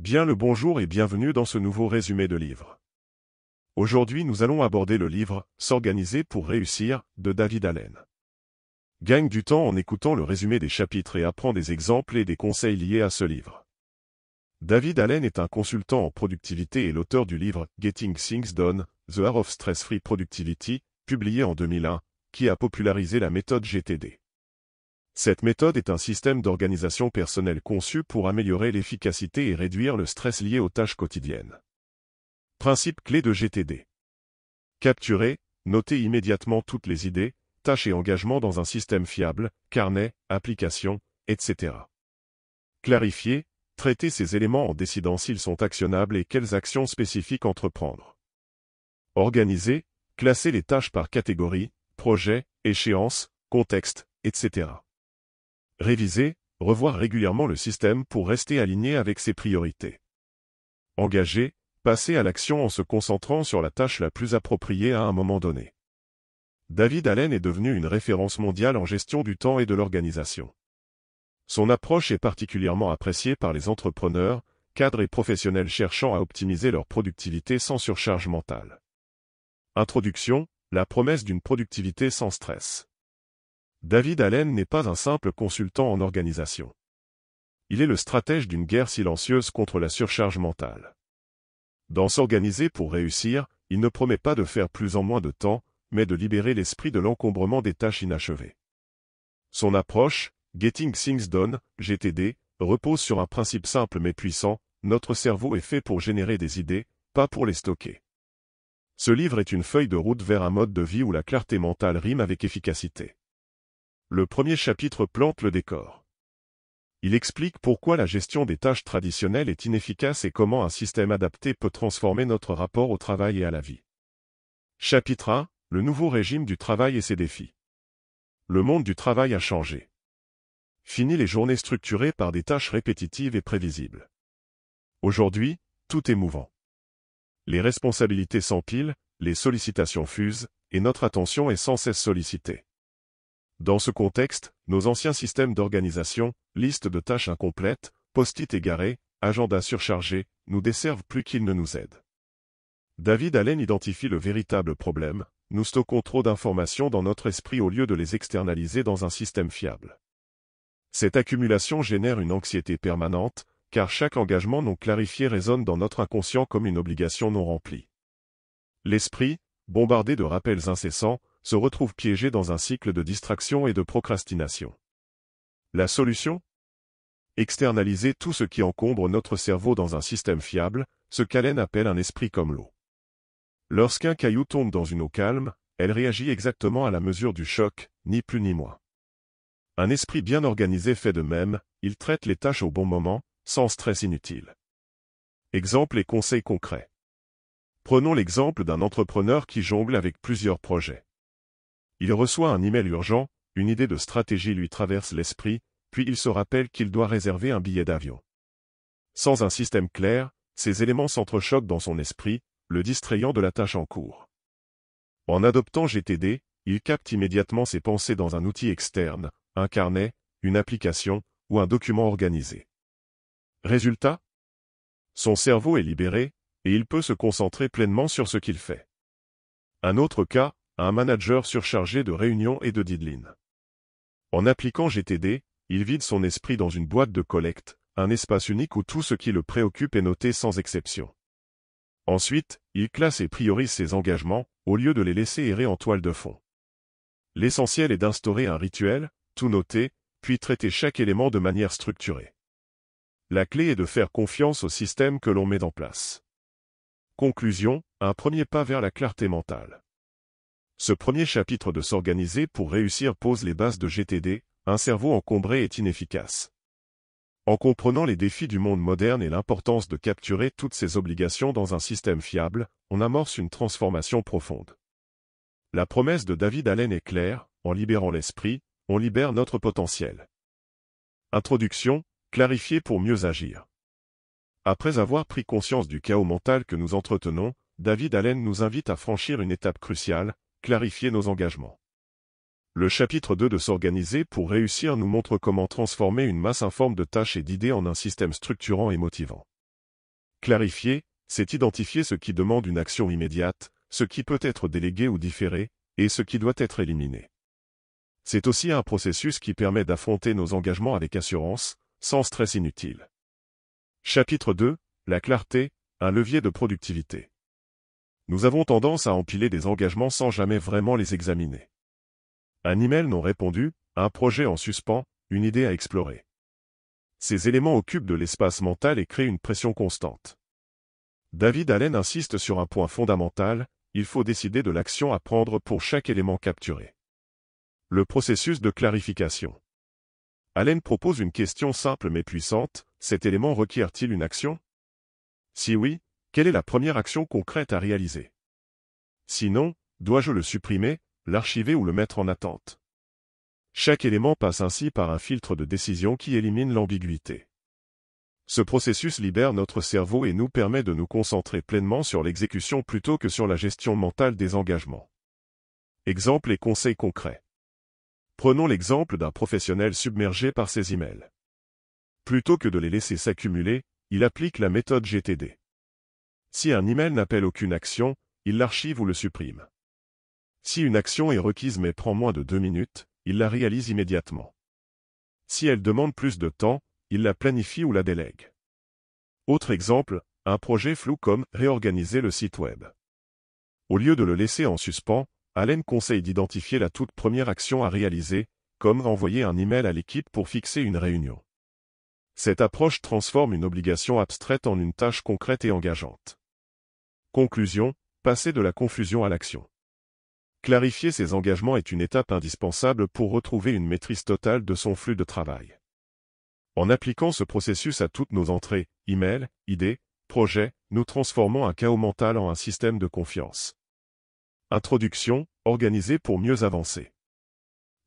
Bien le bonjour et bienvenue dans ce nouveau résumé de livre. Aujourd'hui nous allons aborder le livre « S'organiser pour réussir » de David Allen. Gagne du temps en écoutant le résumé des chapitres et apprends des exemples et des conseils liés à ce livre. David Allen est un consultant en productivité et l'auteur du livre « Getting Things Done, The Art of Stress-Free Productivity », publié en 2001, qui a popularisé la méthode GTD. Cette méthode est un système d'organisation personnelle conçu pour améliorer l'efficacité et réduire le stress lié aux tâches quotidiennes. Principe clé de GTD. Capturer, noter immédiatement toutes les idées, tâches et engagements dans un système fiable, carnet, application, etc. Clarifier, traiter ces éléments en décidant s'ils sont actionnables et quelles actions spécifiques entreprendre. Organiser, classer les tâches par catégorie, projet, échéance, contexte, etc. Réviser, revoir régulièrement le système pour rester aligné avec ses priorités. Engager, passer à l'action en se concentrant sur la tâche la plus appropriée à un moment donné. David Allen est devenu une référence mondiale en gestion du temps et de l'organisation. Son approche est particulièrement appréciée par les entrepreneurs, cadres et professionnels cherchant à optimiser leur productivité sans surcharge mentale. Introduction, la promesse d'une productivité sans stress. David Allen n'est pas un simple consultant en organisation. Il est le stratège d'une guerre silencieuse contre la surcharge mentale. Dans S'organiser pour réussir, il ne promet pas de faire plus en moins de temps, mais de libérer l'esprit de l'encombrement des tâches inachevées. Son approche, Getting Things Done, GTD, repose sur un principe simple mais puissant, notre cerveau est fait pour générer des idées, pas pour les stocker. Ce livre est une feuille de route vers un mode de vie où la clarté mentale rime avec efficacité. Le premier chapitre plante le décor. Il explique pourquoi la gestion des tâches traditionnelles est inefficace et comment un système adapté peut transformer notre rapport au travail et à la vie. Chapitre 1, le nouveau régime du travail et ses défis. Le monde du travail a changé. Fini les journées structurées par des tâches répétitives et prévisibles. Aujourd'hui, tout est mouvant. Les responsabilités s'empilent, les sollicitations fusent, et notre attention est sans cesse sollicitée. Dans ce contexte, nos anciens systèmes d'organisation, listes de tâches incomplètes, post-it égarés, agendas surchargés, nous desservent plus qu'ils ne nous aident. David Allen identifie le véritable problème, nous stockons trop d'informations dans notre esprit au lieu de les externaliser dans un système fiable. Cette accumulation génère une anxiété permanente, car chaque engagement non clarifié résonne dans notre inconscient comme une obligation non remplie. L'esprit, bombardé de rappels incessants, se retrouve piégé dans un cycle de distraction et de procrastination. La solution ? Externaliser tout ce qui encombre notre cerveau dans un système fiable, ce qu'Allen appelle un esprit comme l'eau. Lorsqu'un caillou tombe dans une eau calme, elle réagit exactement à la mesure du choc, ni plus ni moins. Un esprit bien organisé fait de même, il traite les tâches au bon moment, sans stress inutile. Exemples et conseils concrets. Prenons l'exemple d'un entrepreneur qui jongle avec plusieurs projets. Il reçoit un email urgent, une idée de stratégie lui traverse l'esprit, puis il se rappelle qu'il doit réserver un billet d'avion. Sans un système clair, ces éléments s'entrechoquent dans son esprit, le distrayant de la tâche en cours. En adoptant GTD, il capte immédiatement ses pensées dans un outil externe, un carnet, une application ou un document organisé. Résultat ? Son cerveau est libéré, et il peut se concentrer pleinement sur ce qu'il fait. Un autre cas, un manager surchargé de réunions et de deadlines. En appliquant GTD, il vide son esprit dans une boîte de collecte, un espace unique où tout ce qui le préoccupe est noté sans exception. Ensuite, il classe et priorise ses engagements, au lieu de les laisser errer en toile de fond. L'essentiel est d'instaurer un rituel, tout noter, puis traiter chaque élément de manière structurée. La clé est de faire confiance au système que l'on met en place. Conclusion, un premier pas vers la clarté mentale. Ce premier chapitre de S'organiser pour réussir pose les bases de GTD, un cerveau encombré est inefficace. En comprenant les défis du monde moderne et l'importance de capturer toutes ces obligations dans un système fiable, on amorce une transformation profonde. La promesse de David Allen est claire, en libérant l'esprit, on libère notre potentiel. Introduction, clarifier pour mieux agir. Après avoir pris conscience du chaos mental que nous entretenons, David Allen nous invite à franchir une étape cruciale, clarifier nos engagements. Le chapitre 2 de S'organiser pour réussir nous montre comment transformer une masse informe de tâches et d'idées en un système structurant et motivant. Clarifier, c'est identifier ce qui demande une action immédiate, ce qui peut être délégué ou différé, et ce qui doit être éliminé. C'est aussi un processus qui permet d'affronter nos engagements avec assurance, sans stress inutile. Chapitre 2, la clarté, un levier de productivité. Nous avons tendance à empiler des engagements sans jamais vraiment les examiner. Un email non répondu, un projet en suspens, une idée à explorer. Ces éléments occupent de l'espace mental et créent une pression constante. David Allen insiste sur un point fondamental, il faut décider de l'action à prendre pour chaque élément capturé. Le processus de clarification. Allen propose une question simple mais puissante, cet élément requiert-il une action? Si oui, quelle est la première action concrète à réaliser? Sinon, dois-je le supprimer, l'archiver ou le mettre en attente? Chaque élément passe ainsi par un filtre de décision qui élimine l'ambiguïté. Ce processus libère notre cerveau et nous permet de nous concentrer pleinement sur l'exécution plutôt que sur la gestion mentale des engagements. Exemples et conseils concrets. Prenons l'exemple d'un professionnel submergé par ses emails. Plutôt que de les laisser s'accumuler, il applique la méthode GTD. Si un email n'appelle aucune action, il l'archive ou le supprime. Si une action est requise mais prend moins de 2 minutes, il la réalise immédiatement. Si elle demande plus de temps, il la planifie ou la délègue. Autre exemple, un projet flou comme réorganiser le site web. Au lieu de le laisser en suspens, Allen conseille d'identifier la toute première action à réaliser, comme envoyer un email à l'équipe pour fixer une réunion. Cette approche transforme une obligation abstraite en une tâche concrète et engageante. Conclusion, passer de la confusion à l'action. Clarifier ses engagements est une étape indispensable pour retrouver une maîtrise totale de son flux de travail. En appliquant ce processus à toutes nos entrées, emails, idées, projets, nous transformons un chaos mental en un système de confiance. Introduction, organiser pour mieux avancer.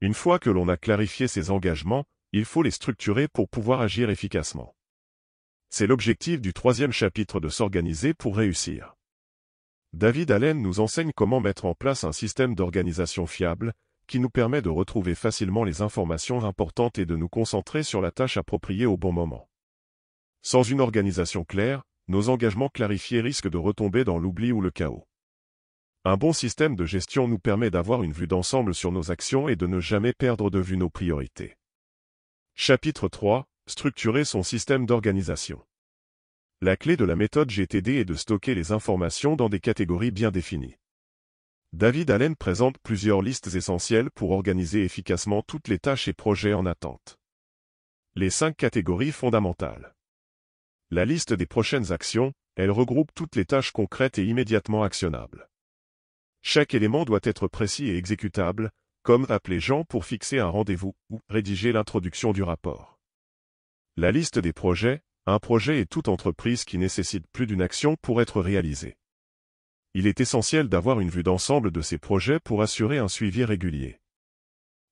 Une fois que l'on a clarifié ses engagements, il faut les structurer pour pouvoir agir efficacement. C'est l'objectif du 3e chapitre de S'organiser pour réussir. David Allen nous enseigne comment mettre en place un système d'organisation fiable, qui nous permet de retrouver facilement les informations importantes et de nous concentrer sur la tâche appropriée au bon moment. Sans une organisation claire, nos engagements clarifiés risquent de retomber dans l'oubli ou le chaos. Un bon système de gestion nous permet d'avoir une vue d'ensemble sur nos actions et de ne jamais perdre de vue nos priorités. Chapitre 3. Structurer son système d'organisation. La clé de la méthode GTD est de stocker les informations dans des catégories bien définies. David Allen présente plusieurs listes essentielles pour organiser efficacement toutes les tâches et projets en attente. Les 5 catégories fondamentales. La liste des prochaines actions, elle regroupe toutes les tâches concrètes et immédiatement actionnables. Chaque élément doit être précis et exécutable, comme appeler Jean pour fixer un rendez-vous ou rédiger l'introduction du rapport. La liste des projets, un projet est toute entreprise qui nécessite plus d'une action pour être réalisée. Il est essentiel d'avoir une vue d'ensemble de ces projets pour assurer un suivi régulier.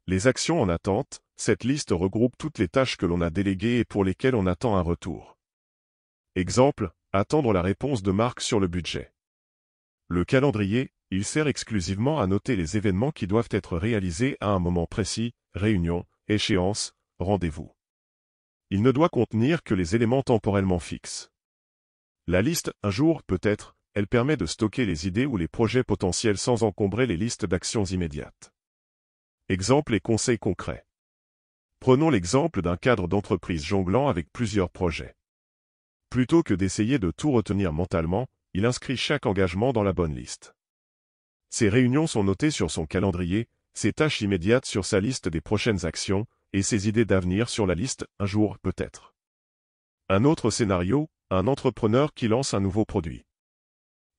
Les actions en attente, cette liste regroupe toutes les tâches que l'on a déléguées et pour lesquelles on attend un retour. Exemple, attendre la réponse de Marc sur le budget. Le calendrier, il sert exclusivement à noter les événements qui doivent être réalisés à un moment précis, réunion, échéance, rendez-vous. Il ne doit contenir que les éléments temporellement fixes. La liste, un jour peut-être, elle permet de stocker les idées ou les projets potentiels sans encombrer les listes d'actions immédiates. Exemples et conseils concrets. Prenons l'exemple d'un cadre d'entreprise jonglant avec plusieurs projets. Plutôt que d'essayer de tout retenir mentalement, il inscrit chaque engagement dans la bonne liste. Ses réunions sont notées sur son calendrier, ses tâches immédiates sur sa liste des prochaines actions, et ses idées d'avenir sur la liste « un jour peut-être ». Un autre scénario, un entrepreneur qui lance un nouveau produit.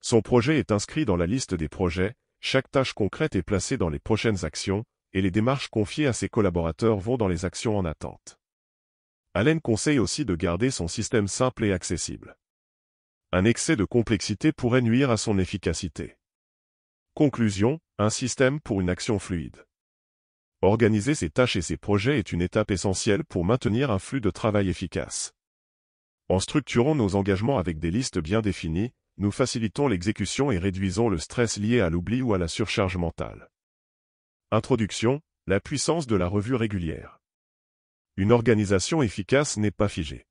Son projet est inscrit dans la liste des projets, chaque tâche concrète est placée dans les prochaines actions, et les démarches confiées à ses collaborateurs vont dans les actions en attente. Allen conseille aussi de garder son système simple et accessible. Un excès de complexité pourrait nuire à son efficacité. Conclusion, un système pour une action fluide. Organiser ses tâches et ses projets est une étape essentielle pour maintenir un flux de travail efficace. En structurant nos engagements avec des listes bien définies, nous facilitons l'exécution et réduisons le stress lié à l'oubli ou à la surcharge mentale. Introduction, la puissance de la revue régulière. Une organisation efficace n'est pas figée.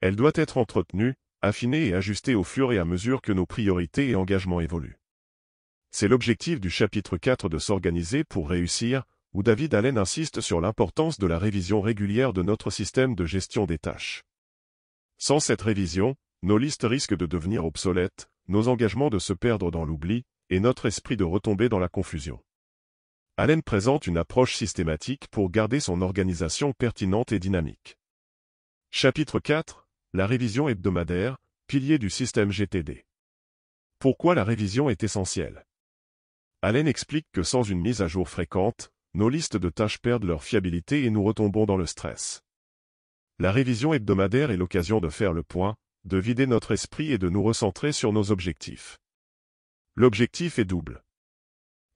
Elle doit être entretenue, affinée et ajustée au fur et à mesure que nos priorités et engagements évoluent. C'est l'objectif du chapitre 4 de S'organiser pour réussir, où David Allen insiste sur l'importance de la révision régulière de notre système de gestion des tâches. Sans cette révision, nos listes risquent de devenir obsolètes, nos engagements de se perdre dans l'oubli, et notre esprit de retomber dans la confusion. Allen présente une approche systématique pour garder son organisation pertinente et dynamique. Chapitre 4. La révision hebdomadaire, pilier du système GTD. Pourquoi la révision est essentielle? Allen explique que sans une mise à jour fréquente, nos listes de tâches perdent leur fiabilité et nous retombons dans le stress. La révision hebdomadaire est l'occasion de faire le point, de vider notre esprit et de nous recentrer sur nos objectifs. L'objectif est double.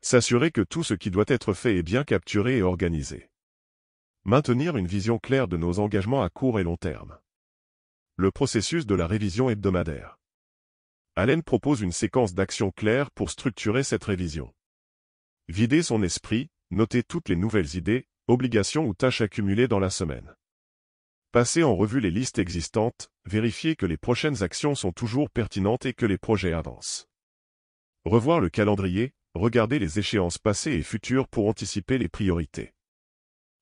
S'assurer que tout ce qui doit être fait est bien capturé et organisé. Maintenir une vision claire de nos engagements à court et long terme. Le processus de la révision hebdomadaire. Allen propose une séquence d'actions claires pour structurer cette révision. Vider son esprit, noter toutes les nouvelles idées, obligations ou tâches accumulées dans la semaine. Passer en revue les listes existantes, vérifier que les prochaines actions sont toujours pertinentes et que les projets avancent. Revoir le calendrier, regarder les échéances passées et futures pour anticiper les priorités.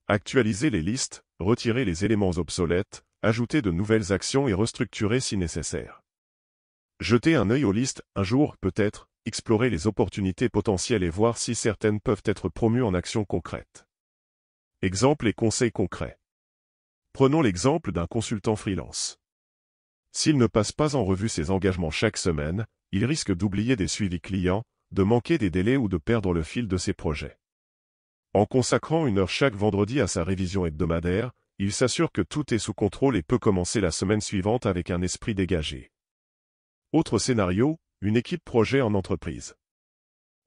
Actualiser les listes, retirer les éléments obsolètes, ajouter de nouvelles actions et restructurer si nécessaire. Jeter un œil aux listes, un jour peut-être, explorer les opportunités potentielles et voir si certaines peuvent être promues en actions concrètes. Exemples et conseils concrets. Prenons l'exemple d'un consultant freelance. S'il ne passe pas en revue ses engagements chaque semaine, il risque d'oublier des suivis clients, de manquer des délais ou de perdre le fil de ses projets. En consacrant une heure chaque vendredi à sa révision hebdomadaire, il s'assure que tout est sous contrôle et peut commencer la semaine suivante avec un esprit dégagé. Autre scénario, une équipe projet en entreprise.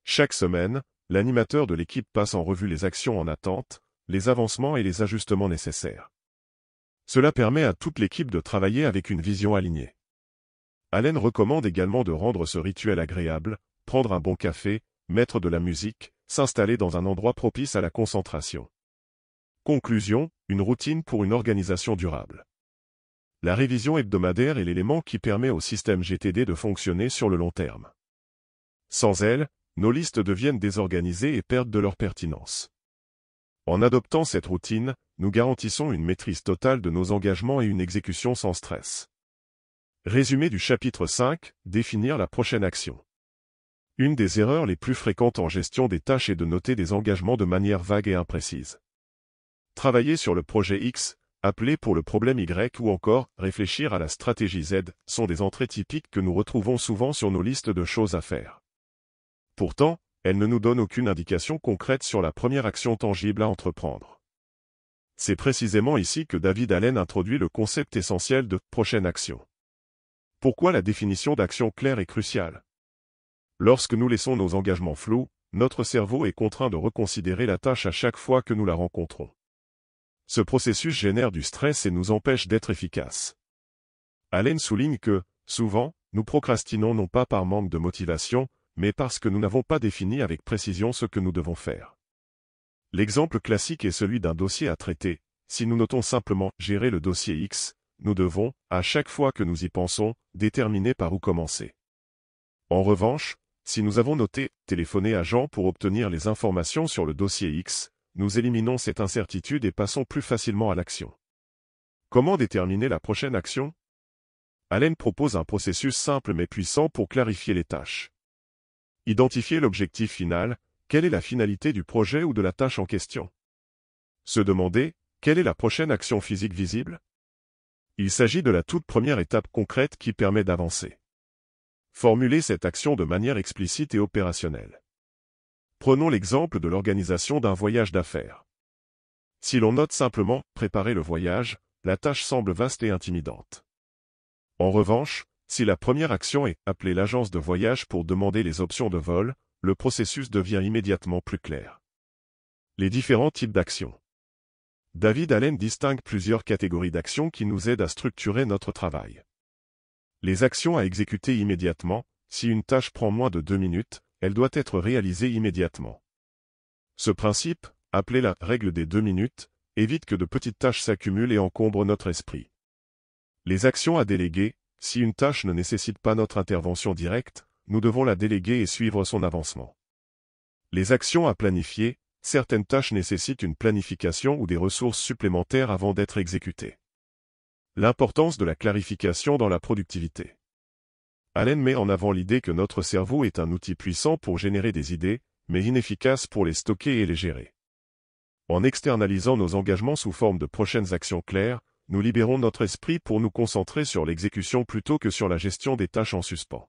Chaque semaine, l'animateur de l'équipe passe en revue les actions en attente, les avancements et les ajustements nécessaires. Cela permet à toute l'équipe de travailler avec une vision alignée. Allen recommande également de rendre ce rituel agréable, prendre un bon café, mettre de la musique, s'installer dans un endroit propice à la concentration. Conclusion, une routine pour une organisation durable. La révision hebdomadaire est l'élément qui permet au système GTD de fonctionner sur le long terme. Sans elle, nos listes deviennent désorganisées et perdent de leur pertinence. En adoptant cette routine, nous garantissons une maîtrise totale de nos engagements et une exécution sans stress. Résumé du chapitre 5, définir la prochaine action. Une des erreurs les plus fréquentes en gestion des tâches est de noter des engagements de manière vague et imprécise. Travailler sur le projet X, appeler pour le problème Y ou encore réfléchir à la stratégie Z sont des entrées typiques que nous retrouvons souvent sur nos listes de choses à faire. Pourtant, elles ne nous donnent aucune indication concrète sur la première action tangible à entreprendre. C'est précisément ici que David Allen introduit le concept essentiel de « prochaine action ». Pourquoi la définition d'action claire est cruciale? Lorsque nous laissons nos engagements flous, notre cerveau est contraint de reconsidérer la tâche à chaque fois que nous la rencontrons. Ce processus génère du stress et nous empêche d'être efficaces. Allen souligne que, souvent, nous procrastinons non pas par manque de motivation, mais parce que nous n'avons pas défini avec précision ce que nous devons faire. L'exemple classique est celui d'un dossier à traiter. Si nous notons simplement « gérer le dossier X », nous devons, à chaque fois que nous y pensons, déterminer par où commencer. En revanche, si nous avons noté « téléphoner à Jean pour obtenir les informations sur le dossier X », nous éliminons cette incertitude et passons plus facilement à l'action. Comment déterminer la prochaine action? Allen propose un processus simple mais puissant pour clarifier les tâches. Identifier l'objectif final, quelle est la finalité du projet ou de la tâche en question? Se demander, quelle est la prochaine action physique visible? Il s'agit de la toute première étape concrète qui permet d'avancer. Formuler cette action de manière explicite et opérationnelle. Prenons l'exemple de l'organisation d'un voyage d'affaires. Si l'on note simplement « préparer le voyage », la tâche semble vaste et intimidante. En revanche, si la première action est « appeler l'agence de voyage pour demander les options de vol », le processus devient immédiatement plus clair. Les différents types d'actions. David Allen distingue plusieurs catégories d'actions qui nous aident à structurer notre travail. Les actions à exécuter immédiatement. Si une tâche prend moins de 2 minutes, elle doit être réalisée immédiatement. Ce principe, appelé la « règle des 2 minutes », évite que de petites tâches s'accumulent et encombrent notre esprit. Les actions à déléguer. Si une tâche ne nécessite pas notre intervention directe, nous devons la déléguer et suivre son avancement. Les actions à planifier, certaines tâches nécessitent une planification ou des ressources supplémentaires avant d'être exécutées. L'importance de la clarification dans la productivité. Allen met en avant l'idée que notre cerveau est un outil puissant pour générer des idées, mais inefficace pour les stocker et les gérer. En externalisant nos engagements sous forme de prochaines actions claires, nous libérons notre esprit pour nous concentrer sur l'exécution plutôt que sur la gestion des tâches en suspens.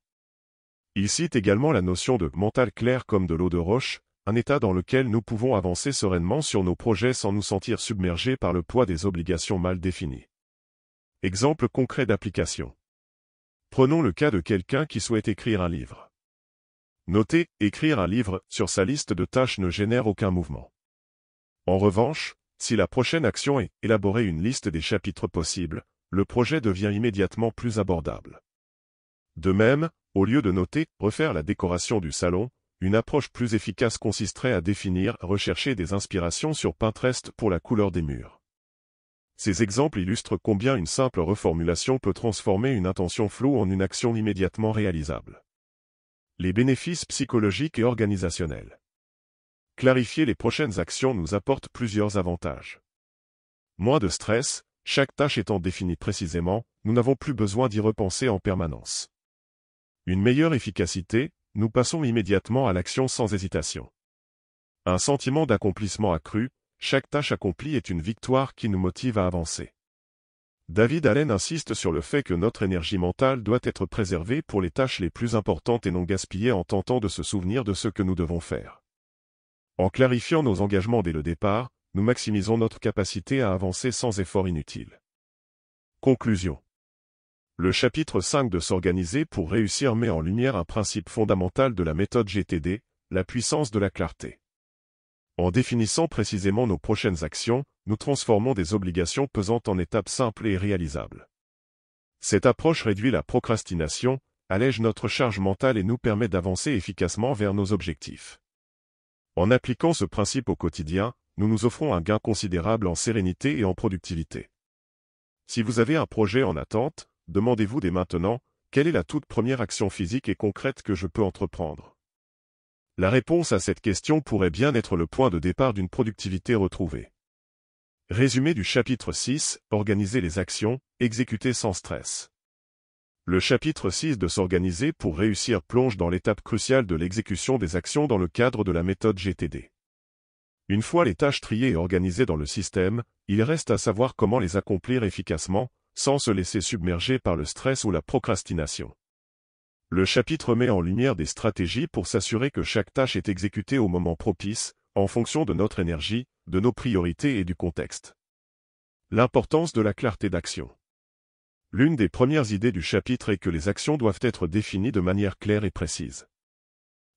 Il cite également la notion de mental clair comme de l'eau de roche, un état dans lequel nous pouvons avancer sereinement sur nos projets sans nous sentir submergés par le poids des obligations mal définies. Exemple concret d'application. Prenons le cas de quelqu'un qui souhaite écrire un livre. Notez, écrire un livre sur sa liste de tâches ne génère aucun mouvement. En revanche, si la prochaine action est élaborer une liste des chapitres possibles, le projet devient immédiatement plus abordable. De même, au lieu de noter, refaire la décoration du salon, une approche plus efficace consisterait à définir, rechercher des inspirations sur Pinterest pour la couleur des murs. Ces exemples illustrent combien une simple reformulation peut transformer une intention floue en une action immédiatement réalisable. Les bénéfices psychologiques et organisationnels. Clarifier les prochaines actions nous apporte plusieurs avantages. Moins de stress, chaque tâche étant définie précisément, nous n'avons plus besoin d'y repenser en permanence. Une meilleure efficacité, nous passons immédiatement à l'action sans hésitation. Un sentiment d'accomplissement accru, chaque tâche accomplie est une victoire qui nous motive à avancer. David Allen insiste sur le fait que notre énergie mentale doit être préservée pour les tâches les plus importantes et non gaspillée en tentant de se souvenir de ce que nous devons faire. En clarifiant nos engagements dès le départ, nous maximisons notre capacité à avancer sans effort inutile. Conclusion. Le chapitre 5 de S'organiser pour réussir met en lumière un principe fondamental de la méthode GTD, la puissance de la clarté. En définissant précisément nos prochaines actions, nous transformons des obligations pesantes en étapes simples et réalisables. Cette approche réduit la procrastination, allège notre charge mentale et nous permet d'avancer efficacement vers nos objectifs. En appliquant ce principe au quotidien, nous nous offrons un gain considérable en sérénité et en productivité. Si vous avez un projet en attente, demandez-vous dès maintenant, quelle est la toute première action physique et concrète que je peux entreprendre? La réponse à cette question pourrait bien être le point de départ d'une productivité retrouvée. Résumé du chapitre 6, Organiser les actions, exécuter sans stress. Le chapitre 6 de S'organiser pour réussir plonge dans l'étape cruciale de l'exécution des actions dans le cadre de la méthode GTD. Une fois les tâches triées et organisées dans le système, il reste à savoir comment les accomplir efficacement, sans se laisser submerger par le stress ou la procrastination. Le chapitre met en lumière des stratégies pour s'assurer que chaque tâche est exécutée au moment propice, en fonction de notre énergie, de nos priorités et du contexte. L'importance de la clarté d'action. L'une des premières idées du chapitre est que les actions doivent être définies de manière claire et précise.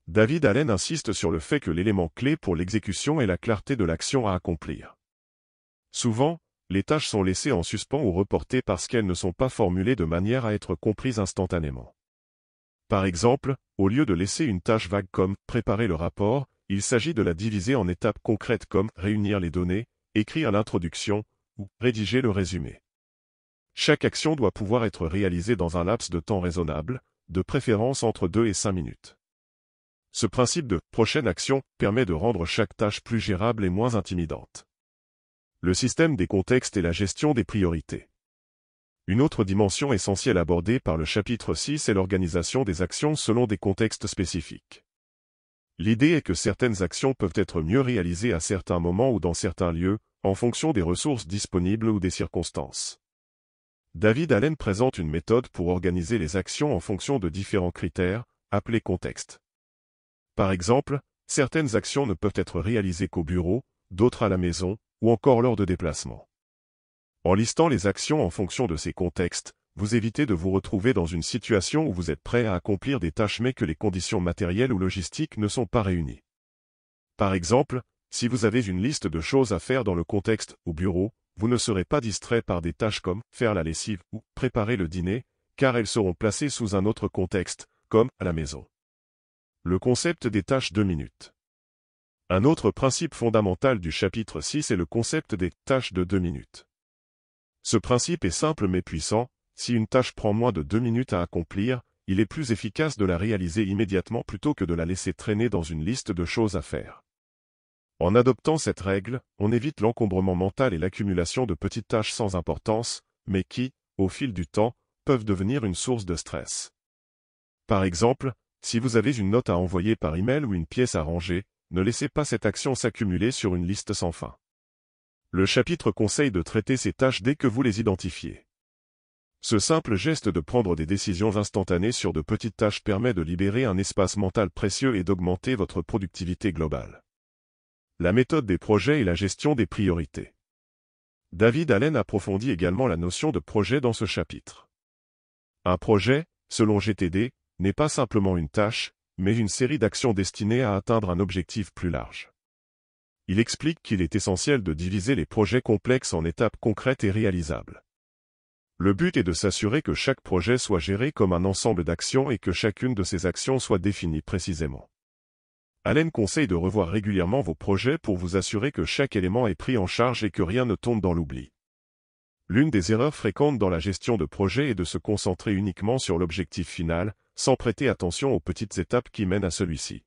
David Allen insiste sur le fait que l'élément clé pour l'exécution est la clarté de l'action à accomplir. Souvent, les tâches sont laissées en suspens ou reportées parce qu'elles ne sont pas formulées de manière à être comprises instantanément. Par exemple, au lieu de laisser une tâche vague comme « préparer le rapport », il s'agit de la diviser en étapes concrètes comme « réunir les données », « écrire l'introduction » ou « rédiger le résumé ». Chaque action doit pouvoir être réalisée dans un laps de temps raisonnable, de préférence entre 2 et 5 minutes. Ce principe de « prochaine action » permet de rendre chaque tâche plus gérable et moins intimidante. Le système des contextes et la gestion des priorités. Une autre dimension essentielle abordée par le chapitre 6 est l'organisation des actions selon des contextes spécifiques. L'idée est que certaines actions peuvent être mieux réalisées à certains moments ou dans certains lieux, en fonction des ressources disponibles ou des circonstances. David Allen présente une méthode pour organiser les actions en fonction de différents critères, appelés contextes. Par exemple, certaines actions ne peuvent être réalisées qu'au bureau, d'autres à la maison, ou encore lors de déplacements. En listant les actions en fonction de ces contextes, vous évitez de vous retrouver dans une situation où vous êtes prêt à accomplir des tâches mais que les conditions matérielles ou logistiques ne sont pas réunies. Par exemple, si vous avez une liste de choses à faire dans le contexte au bureau, vous ne serez pas distrait par des tâches comme faire la lessive ou préparer le dîner, car elles seront placées sous un autre contexte, comme à la maison. Le concept des tâches 2 minutes. Un autre principe fondamental du chapitre 6 est le concept des tâches de 2 minutes. Ce principe est simple mais puissant, si une tâche prend moins de 2 minutes à accomplir, il est plus efficace de la réaliser immédiatement plutôt que de la laisser traîner dans une liste de choses à faire. En adoptant cette règle, on évite l'encombrement mental et l'accumulation de petites tâches sans importance, mais qui, au fil du temps, peuvent devenir une source de stress. Par exemple, si vous avez une note à envoyer par email ou une pièce à ranger, ne laissez pas cette action s'accumuler sur une liste sans fin. Le chapitre conseille de traiter ces tâches dès que vous les identifiez. Ce simple geste de prendre des décisions instantanées sur de petites tâches permet de libérer un espace mental précieux et d'augmenter votre productivité globale. La méthode des projets et la gestion des priorités. David Allen approfondit également la notion de projet dans ce chapitre. Un projet, selon GTD, n'est pas simplement une tâche, mais une série d'actions destinées à atteindre un objectif plus large. Il explique qu'il est essentiel de diviser les projets complexes en étapes concrètes et réalisables. Le but est de s'assurer que chaque projet soit géré comme un ensemble d'actions et que chacune de ces actions soit définie précisément. Allen conseille de revoir régulièrement vos projets pour vous assurer que chaque élément est pris en charge et que rien ne tombe dans l'oubli. L'une des erreurs fréquentes dans la gestion de projet est de se concentrer uniquement sur l'objectif final, sans prêter attention aux petites étapes qui mènent à celui-ci.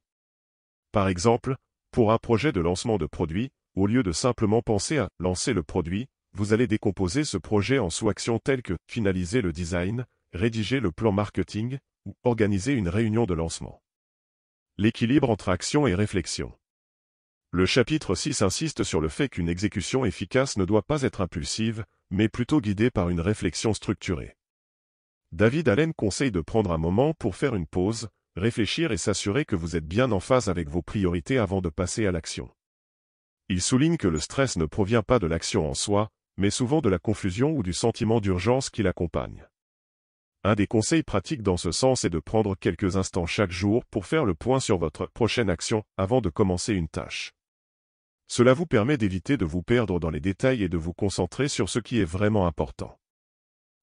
Par exemple, pour un projet de lancement de produit, au lieu de simplement penser à lancer le produit, vous allez décomposer ce projet en sous-actions telles que finaliser le design, rédiger le plan marketing ou organiser une réunion de lancement. L'équilibre entre action et réflexion. Le chapitre 6 insiste sur le fait qu'une exécution efficace ne doit pas être impulsive, mais plutôt guidée par une réflexion structurée. David Allen conseille de prendre un moment pour faire une pause, réfléchir et s'assurer que vous êtes bien en phase avec vos priorités avant de passer à l'action. Il souligne que le stress ne provient pas de l'action en soi, mais souvent de la confusion ou du sentiment d'urgence qui l'accompagne. Un des conseils pratiques dans ce sens est de prendre quelques instants chaque jour pour faire le point sur votre prochaine action avant de commencer une tâche. Cela vous permet d'éviter de vous perdre dans les détails et de vous concentrer sur ce qui est vraiment important.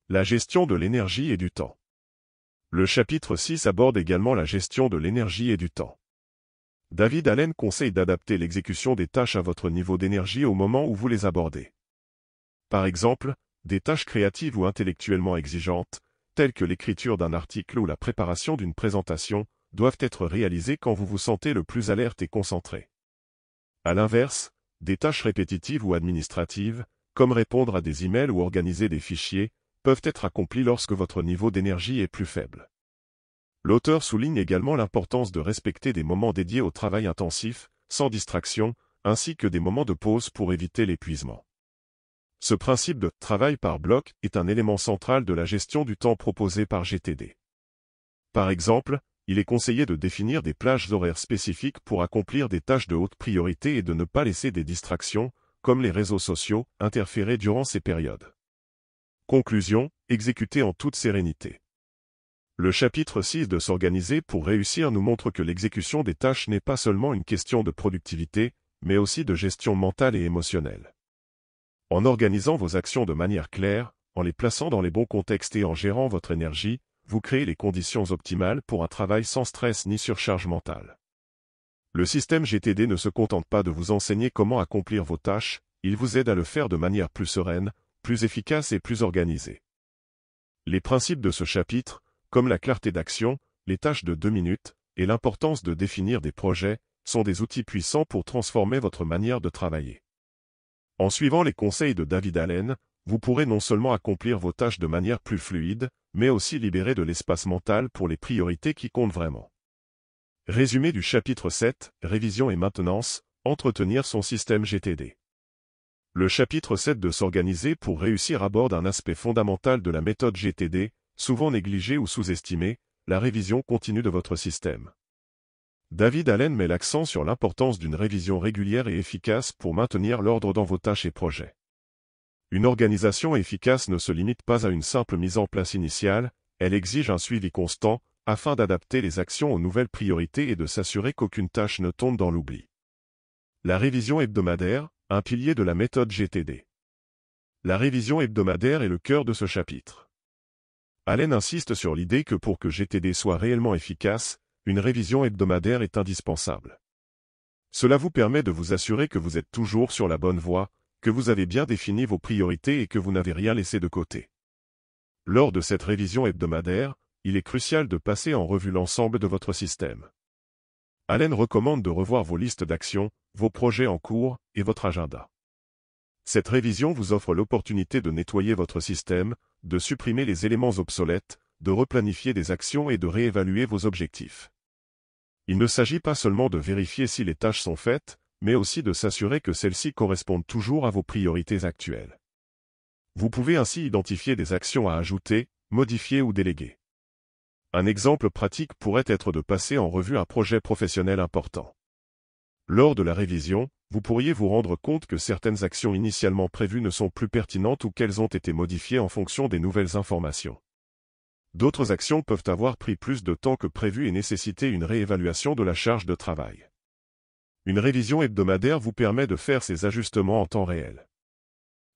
La gestion de l'énergie et du temps. Le chapitre 6 aborde également la gestion de l'énergie et du temps. David Allen conseille d'adapter l'exécution des tâches à votre niveau d'énergie au moment où vous les abordez. Par exemple, des tâches créatives ou intellectuellement exigeantes, telles que l'écriture d'un article ou la préparation d'une présentation, doivent être réalisées quand vous vous sentez le plus alerte et concentré. À l'inverse, des tâches répétitives ou administratives, comme répondre à des emails ou organiser des fichiers, peuvent être accomplies lorsque votre niveau d'énergie est plus faible. L'auteur souligne également l'importance de respecter des moments dédiés au travail intensif, sans distraction, ainsi que des moments de pause pour éviter l'épuisement. Ce principe de « travail par bloc » est un élément central de la gestion du temps proposée par GTD. Par exemple, il est conseillé de définir des plages horaires spécifiques pour accomplir des tâches de haute priorité et de ne pas laisser des distractions, comme les réseaux sociaux, interférer durant ces périodes. Conclusion, exécuter en toute sérénité. Le chapitre 6 de s'organiser pour réussir nous montre que l'exécution des tâches n'est pas seulement une question de productivité, mais aussi de gestion mentale et émotionnelle. En organisant vos actions de manière claire, en les plaçant dans les bons contextes et en gérant votre énergie, vous créez les conditions optimales pour un travail sans stress ni surcharge mentale. Le système GTD ne se contente pas de vous enseigner comment accomplir vos tâches, il vous aide à le faire de manière plus sereine, plus efficace et plus organisée. Les principes de ce chapitre, comme la clarté d'action, les tâches de 2 minutes, et l'importance de définir des projets, sont des outils puissants pour transformer votre manière de travailler. En suivant les conseils de David Allen, vous pourrez non seulement accomplir vos tâches de manière plus fluide, mais aussi libérer de l'espace mental pour les priorités qui comptent vraiment. Résumé du chapitre 7, Révision et maintenance, entretenir son système GTD. Le chapitre 7 de s'organiser pour réussir aborde un aspect fondamental de la méthode GTD, souvent négligé ou sous-estimé, la révision continue de votre système. David Allen met l'accent sur l'importance d'une révision régulière et efficace pour maintenir l'ordre dans vos tâches et projets. Une organisation efficace ne se limite pas à une simple mise en place initiale, elle exige un suivi constant, afin d'adapter les actions aux nouvelles priorités et de s'assurer qu'aucune tâche ne tombe dans l'oubli. La révision hebdomadaire, un pilier de la méthode GTD. La révision hebdomadaire est le cœur de ce chapitre. Allen insiste sur l'idée que pour que GTD soit réellement efficace, une révision hebdomadaire est indispensable. Cela vous permet de vous assurer que vous êtes toujours sur la bonne voie, que vous avez bien défini vos priorités et que vous n'avez rien laissé de côté. Lors de cette révision hebdomadaire, il est crucial de passer en revue l'ensemble de votre système. Allen recommande de revoir vos listes d'actions, vos projets en cours et votre agenda. Cette révision vous offre l'opportunité de nettoyer votre système, de supprimer les éléments obsolètes, de replanifier des actions et de réévaluer vos objectifs. Il ne s'agit pas seulement de vérifier si les tâches sont faites, mais aussi de s'assurer que celles-ci correspondent toujours à vos priorités actuelles. Vous pouvez ainsi identifier des actions à ajouter, modifier ou déléguer. Un exemple pratique pourrait être de passer en revue un projet professionnel important. Lors de la révision, vous pourriez vous rendre compte que certaines actions initialement prévues ne sont plus pertinentes ou qu'elles ont été modifiées en fonction des nouvelles informations. D'autres actions peuvent avoir pris plus de temps que prévu et nécessiter une réévaluation de la charge de travail. Une révision hebdomadaire vous permet de faire ces ajustements en temps réel.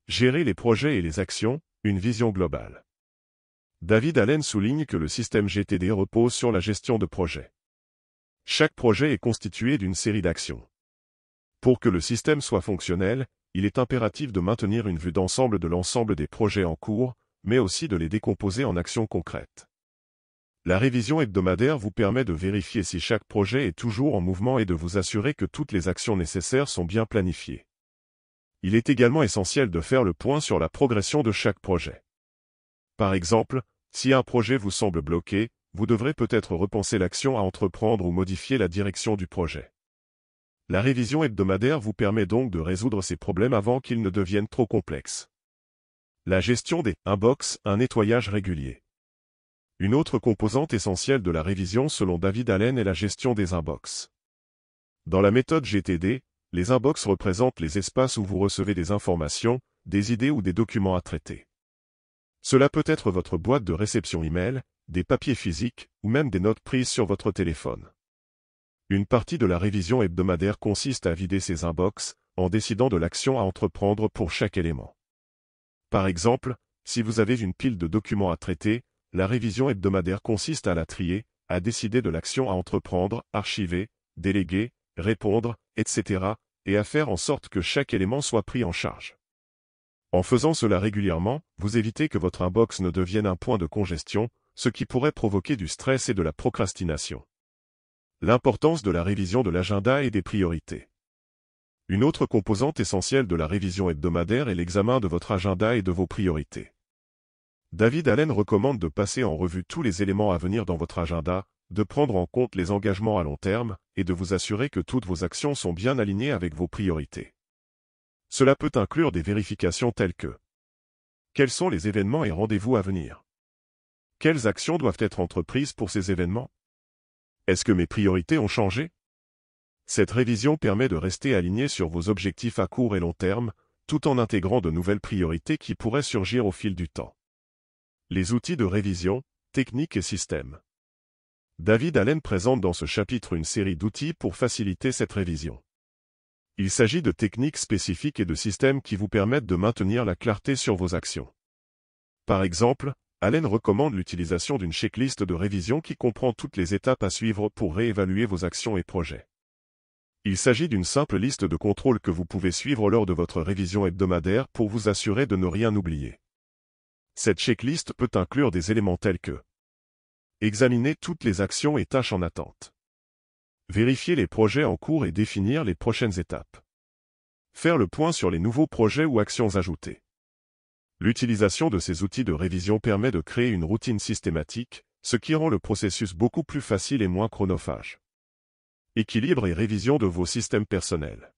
Gérer les projets et les actions, une vision globale. David Allen souligne que le système GTD repose sur la gestion de projets. Chaque projet est constitué d'une série d'actions. Pour que le système soit fonctionnel, il est impératif de maintenir une vue d'ensemble de l'ensemble des projets en cours, mais aussi de les décomposer en actions concrètes. La révision hebdomadaire vous permet de vérifier si chaque projet est toujours en mouvement et de vous assurer que toutes les actions nécessaires sont bien planifiées. Il est également essentiel de faire le point sur la progression de chaque projet. Par exemple, si un projet vous semble bloqué, vous devrez peut-être repenser l'action à entreprendre ou modifier la direction du projet. La révision hebdomadaire vous permet donc de résoudre ces problèmes avant qu'ils ne deviennent trop complexes. La gestion des inbox, un nettoyage régulier. Une autre composante essentielle de la révision selon David Allen est la gestion des inbox. Dans la méthode GTD, les inbox représentent les espaces où vous recevez des informations, des idées ou des documents à traiter. Cela peut être votre boîte de réception email, des papiers physiques, ou même des notes prises sur votre téléphone. Une partie de la révision hebdomadaire consiste à vider ces inbox, en décidant de l'action à entreprendre pour chaque élément. Par exemple, si vous avez une pile de documents à traiter, la révision hebdomadaire consiste à la trier, à décider de l'action à entreprendre, archiver, déléguer, répondre, etc., et à faire en sorte que chaque élément soit pris en charge. En faisant cela régulièrement, vous évitez que votre inbox ne devienne un point de congestion, ce qui pourrait provoquer du stress et de la procrastination. L'importance de la révision de l'agenda et des priorités. Une autre composante essentielle de la révision hebdomadaire est l'examen de votre agenda et de vos priorités. David Allen recommande de passer en revue tous les éléments à venir dans votre agenda, de prendre en compte les engagements à long terme, et de vous assurer que toutes vos actions sont bien alignées avec vos priorités. Cela peut inclure des vérifications telles que: quels sont les événements et rendez-vous à venir? Quelles actions doivent être entreprises pour ces événements? Est-ce que mes priorités ont changé? Cette révision permet de rester aligné sur vos objectifs à court et long terme, tout en intégrant de nouvelles priorités qui pourraient surgir au fil du temps. Les outils de révision, techniques et systèmes. David Allen présente dans ce chapitre une série d'outils pour faciliter cette révision. Il s'agit de techniques spécifiques et de systèmes qui vous permettent de maintenir la clarté sur vos actions. Par exemple, Allen recommande l'utilisation d'une checklist de révision qui comprend toutes les étapes à suivre pour réévaluer vos actions et projets. Il s'agit d'une simple liste de contrôles que vous pouvez suivre lors de votre révision hebdomadaire pour vous assurer de ne rien oublier. Cette checklist peut inclure des éléments tels que: examiner toutes les actions et tâches en attente. Vérifier les projets en cours et définir les prochaines étapes. Faire le point sur les nouveaux projets ou actions ajoutées. L'utilisation de ces outils de révision permet de créer une routine systématique, ce qui rend le processus beaucoup plus facile et moins chronophage. Équilibre et révision de vos systèmes personnels.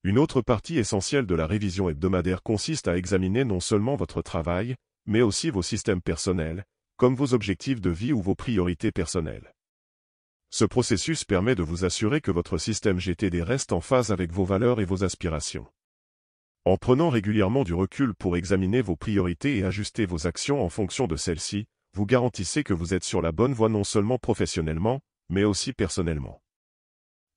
Une autre partie essentielle de la révision hebdomadaire consiste à examiner non seulement votre travail, mais aussi vos systèmes personnels, comme vos objectifs de vie ou vos priorités personnelles. Ce processus permet de vous assurer que votre système GTD reste en phase avec vos valeurs et vos aspirations. En prenant régulièrement du recul pour examiner vos priorités et ajuster vos actions en fonction de celles-ci, vous garantissez que vous êtes sur la bonne voie non seulement professionnellement, mais aussi personnellement.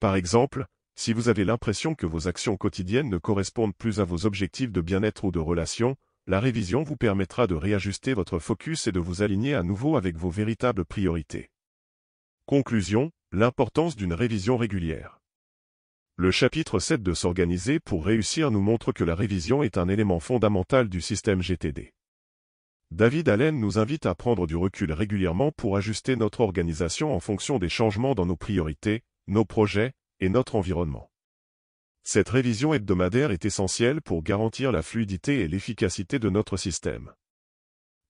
Par exemple, si vous avez l'impression que vos actions quotidiennes ne correspondent plus à vos objectifs de bien-être ou de relation, la révision vous permettra de réajuster votre focus et de vous aligner à nouveau avec vos véritables priorités. Conclusion, l'importance d'une révision régulière. Le chapitre 7 de S'organiser pour réussir nous montre que la révision est un élément fondamental du système GTD. David Allen nous invite à prendre du recul régulièrement pour ajuster notre organisation en fonction des changements dans nos priorités, nos projets et notre environnement. Cette révision hebdomadaire est essentielle pour garantir la fluidité et l'efficacité de notre système.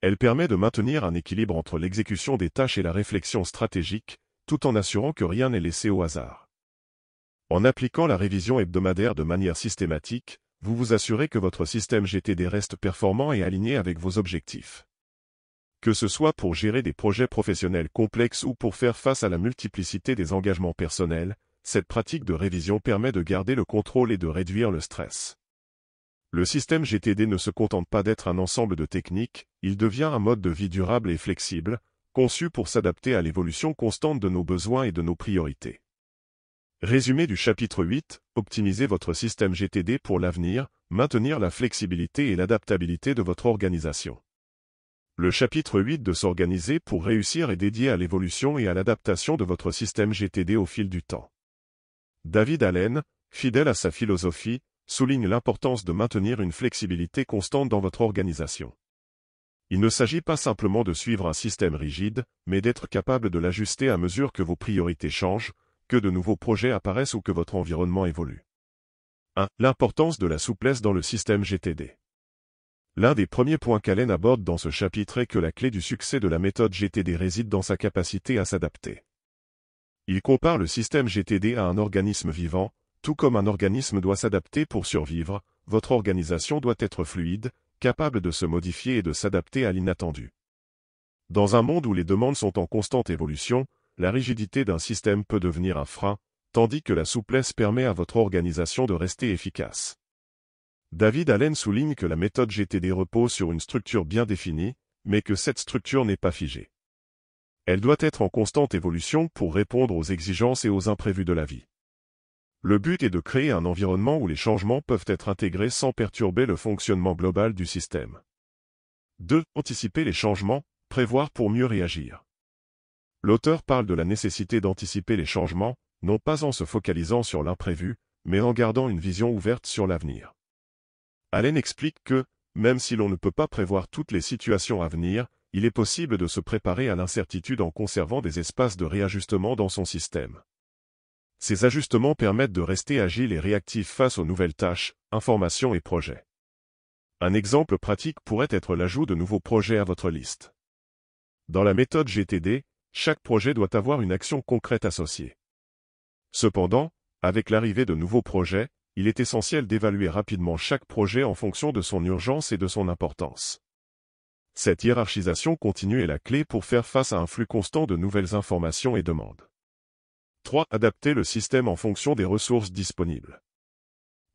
Elle permet de maintenir un équilibre entre l'exécution des tâches et la réflexion stratégique, tout en assurant que rien n'est laissé au hasard. En appliquant la révision hebdomadaire de manière systématique, vous vous assurez que votre système GTD reste performant et aligné avec vos objectifs. Que ce soit pour gérer des projets professionnels complexes ou pour faire face à la multiplicité des engagements personnels, cette pratique de révision permet de garder le contrôle et de réduire le stress. Le système GTD ne se contente pas d'être un ensemble de techniques, il devient un mode de vie durable et flexible, conçu pour s'adapter à l'évolution constante de nos besoins et de nos priorités. Résumé du chapitre 8, optimisez votre système GTD pour l'avenir, maintenir la flexibilité et l'adaptabilité de votre organisation. Le chapitre 8 de s'organiser pour réussir est dédié à l'évolution et à l'adaptation de votre système GTD au fil du temps. David Allen, fidèle à sa philosophie, souligne l'importance de maintenir une flexibilité constante dans votre organisation. Il ne s'agit pas simplement de suivre un système rigide, mais d'être capable de l'ajuster à mesure que vos priorités changent, que de nouveaux projets apparaissent ou que votre environnement évolue. 1. L'importance de la souplesse dans le système GTD. L'un des premiers points qu'Allen aborde dans ce chapitre est que la clé du succès de la méthode GTD réside dans sa capacité à s'adapter. Il compare le système GTD à un organisme vivant, tout comme un organisme doit s'adapter pour survivre, votre organisation doit être fluide, capable de se modifier et de s'adapter à l'inattendu. Dans un monde où les demandes sont en constante évolution, la rigidité d'un système peut devenir un frein, tandis que la souplesse permet à votre organisation de rester efficace. David Allen souligne que la méthode GTD repose sur une structure bien définie, mais que cette structure n'est pas figée. Elle doit être en constante évolution pour répondre aux exigences et aux imprévus de la vie. Le but est de créer un environnement où les changements peuvent être intégrés sans perturber le fonctionnement global du système. 2. Anticiper les changements, prévoir pour mieux réagir. L'auteur parle de la nécessité d'anticiper les changements, non pas en se focalisant sur l'imprévu, mais en gardant une vision ouverte sur l'avenir. Allen explique que, même si l'on ne peut pas prévoir toutes les situations à venir, il est possible de se préparer à l'incertitude en conservant des espaces de réajustement dans son système. Ces ajustements permettent de rester agile et réactif face aux nouvelles tâches, informations et projets. Un exemple pratique pourrait être l'ajout de nouveaux projets à votre liste. Dans la méthode GTD, chaque projet doit avoir une action concrète associée. Cependant, avec l'arrivée de nouveaux projets, il est essentiel d'évaluer rapidement chaque projet en fonction de son urgence et de son importance. Cette hiérarchisation continue est la clé pour faire face à un flux constant de nouvelles informations et demandes. 3. Adapter le système en fonction des ressources disponibles.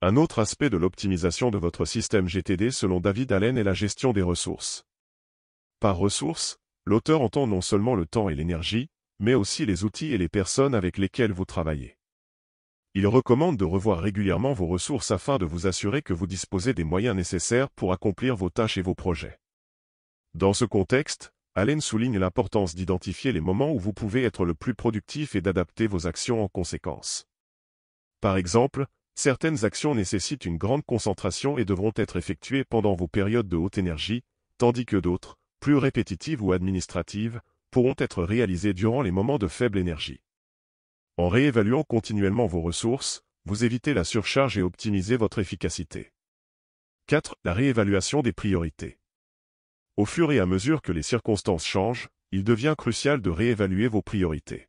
Un autre aspect de l'optimisation de votre système GTD selon David Allen est la gestion des ressources. Par ressources, l'auteur entend non seulement le temps et l'énergie, mais aussi les outils et les personnes avec lesquelles vous travaillez. Il recommande de revoir régulièrement vos ressources afin de vous assurer que vous disposez des moyens nécessaires pour accomplir vos tâches et vos projets. Dans ce contexte, Allen souligne l'importance d'identifier les moments où vous pouvez être le plus productif et d'adapter vos actions en conséquence. Par exemple, certaines actions nécessitent une grande concentration et devront être effectuées pendant vos périodes de haute énergie, tandis que d'autres, plus répétitives ou administratives, pourront être réalisées durant les moments de faible énergie. En réévaluant continuellement vos ressources, vous évitez la surcharge et optimisez votre efficacité. 4. La réévaluation des priorités. Au fur et à mesure que les circonstances changent, il devient crucial de réévaluer vos priorités.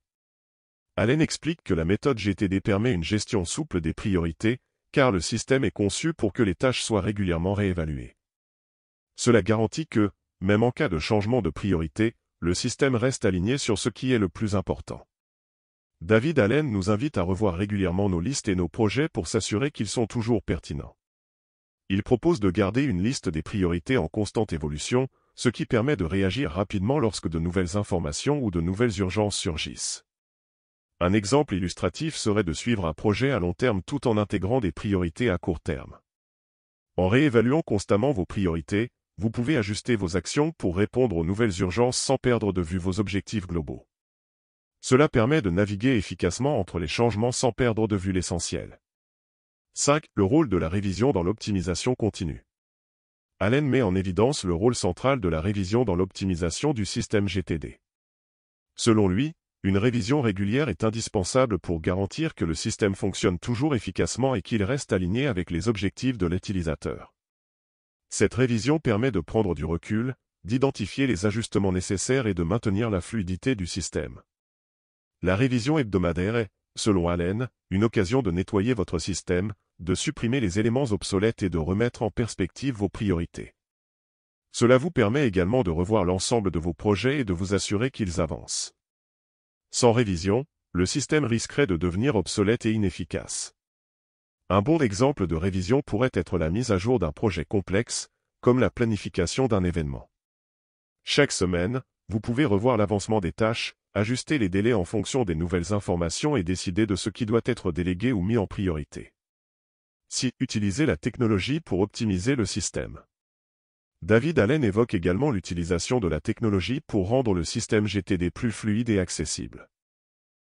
Allen explique que la méthode GTD permet une gestion souple des priorités, car le système est conçu pour que les tâches soient régulièrement réévaluées. Cela garantit que, même en cas de changement de priorité, le système reste aligné sur ce qui est le plus important. David Allen nous invite à revoir régulièrement nos listes et nos projets pour s'assurer qu'ils sont toujours pertinents. Il propose de garder une liste des priorités en constante évolution, ce qui permet de réagir rapidement lorsque de nouvelles informations ou de nouvelles urgences surgissent. Un exemple illustratif serait de suivre un projet à long terme tout en intégrant des priorités à court terme. En réévaluant constamment vos priorités, vous pouvez ajuster vos actions pour répondre aux nouvelles urgences sans perdre de vue vos objectifs globaux. Cela permet de naviguer efficacement entre les changements sans perdre de vue l'essentiel. 5. Le rôle de la révision dans l'optimisation continue. Allen met en évidence le rôle central de la révision dans l'optimisation du système GTD. Selon lui, une révision régulière est indispensable pour garantir que le système fonctionne toujours efficacement et qu'il reste aligné avec les objectifs de l'utilisateur. Cette révision permet de prendre du recul, d'identifier les ajustements nécessaires et de maintenir la fluidité du système. La révision hebdomadaire est, selon Allen, une occasion de nettoyer votre système, de supprimer les éléments obsolètes et de remettre en perspective vos priorités. Cela vous permet également de revoir l'ensemble de vos projets et de vous assurer qu'ils avancent. Sans révision, le système risquerait de devenir obsolète et inefficace. Un bon exemple de révision pourrait être la mise à jour d'un projet complexe, comme la planification d'un événement. Chaque semaine, vous pouvez revoir l'avancement des tâches, ajuster les délais en fonction des nouvelles informations et décider de ce qui doit être délégué ou mis en priorité. Si utilisez la technologie pour optimiser le système. David Allen évoque également l'utilisation de la technologie pour rendre le système GTD plus fluide et accessible.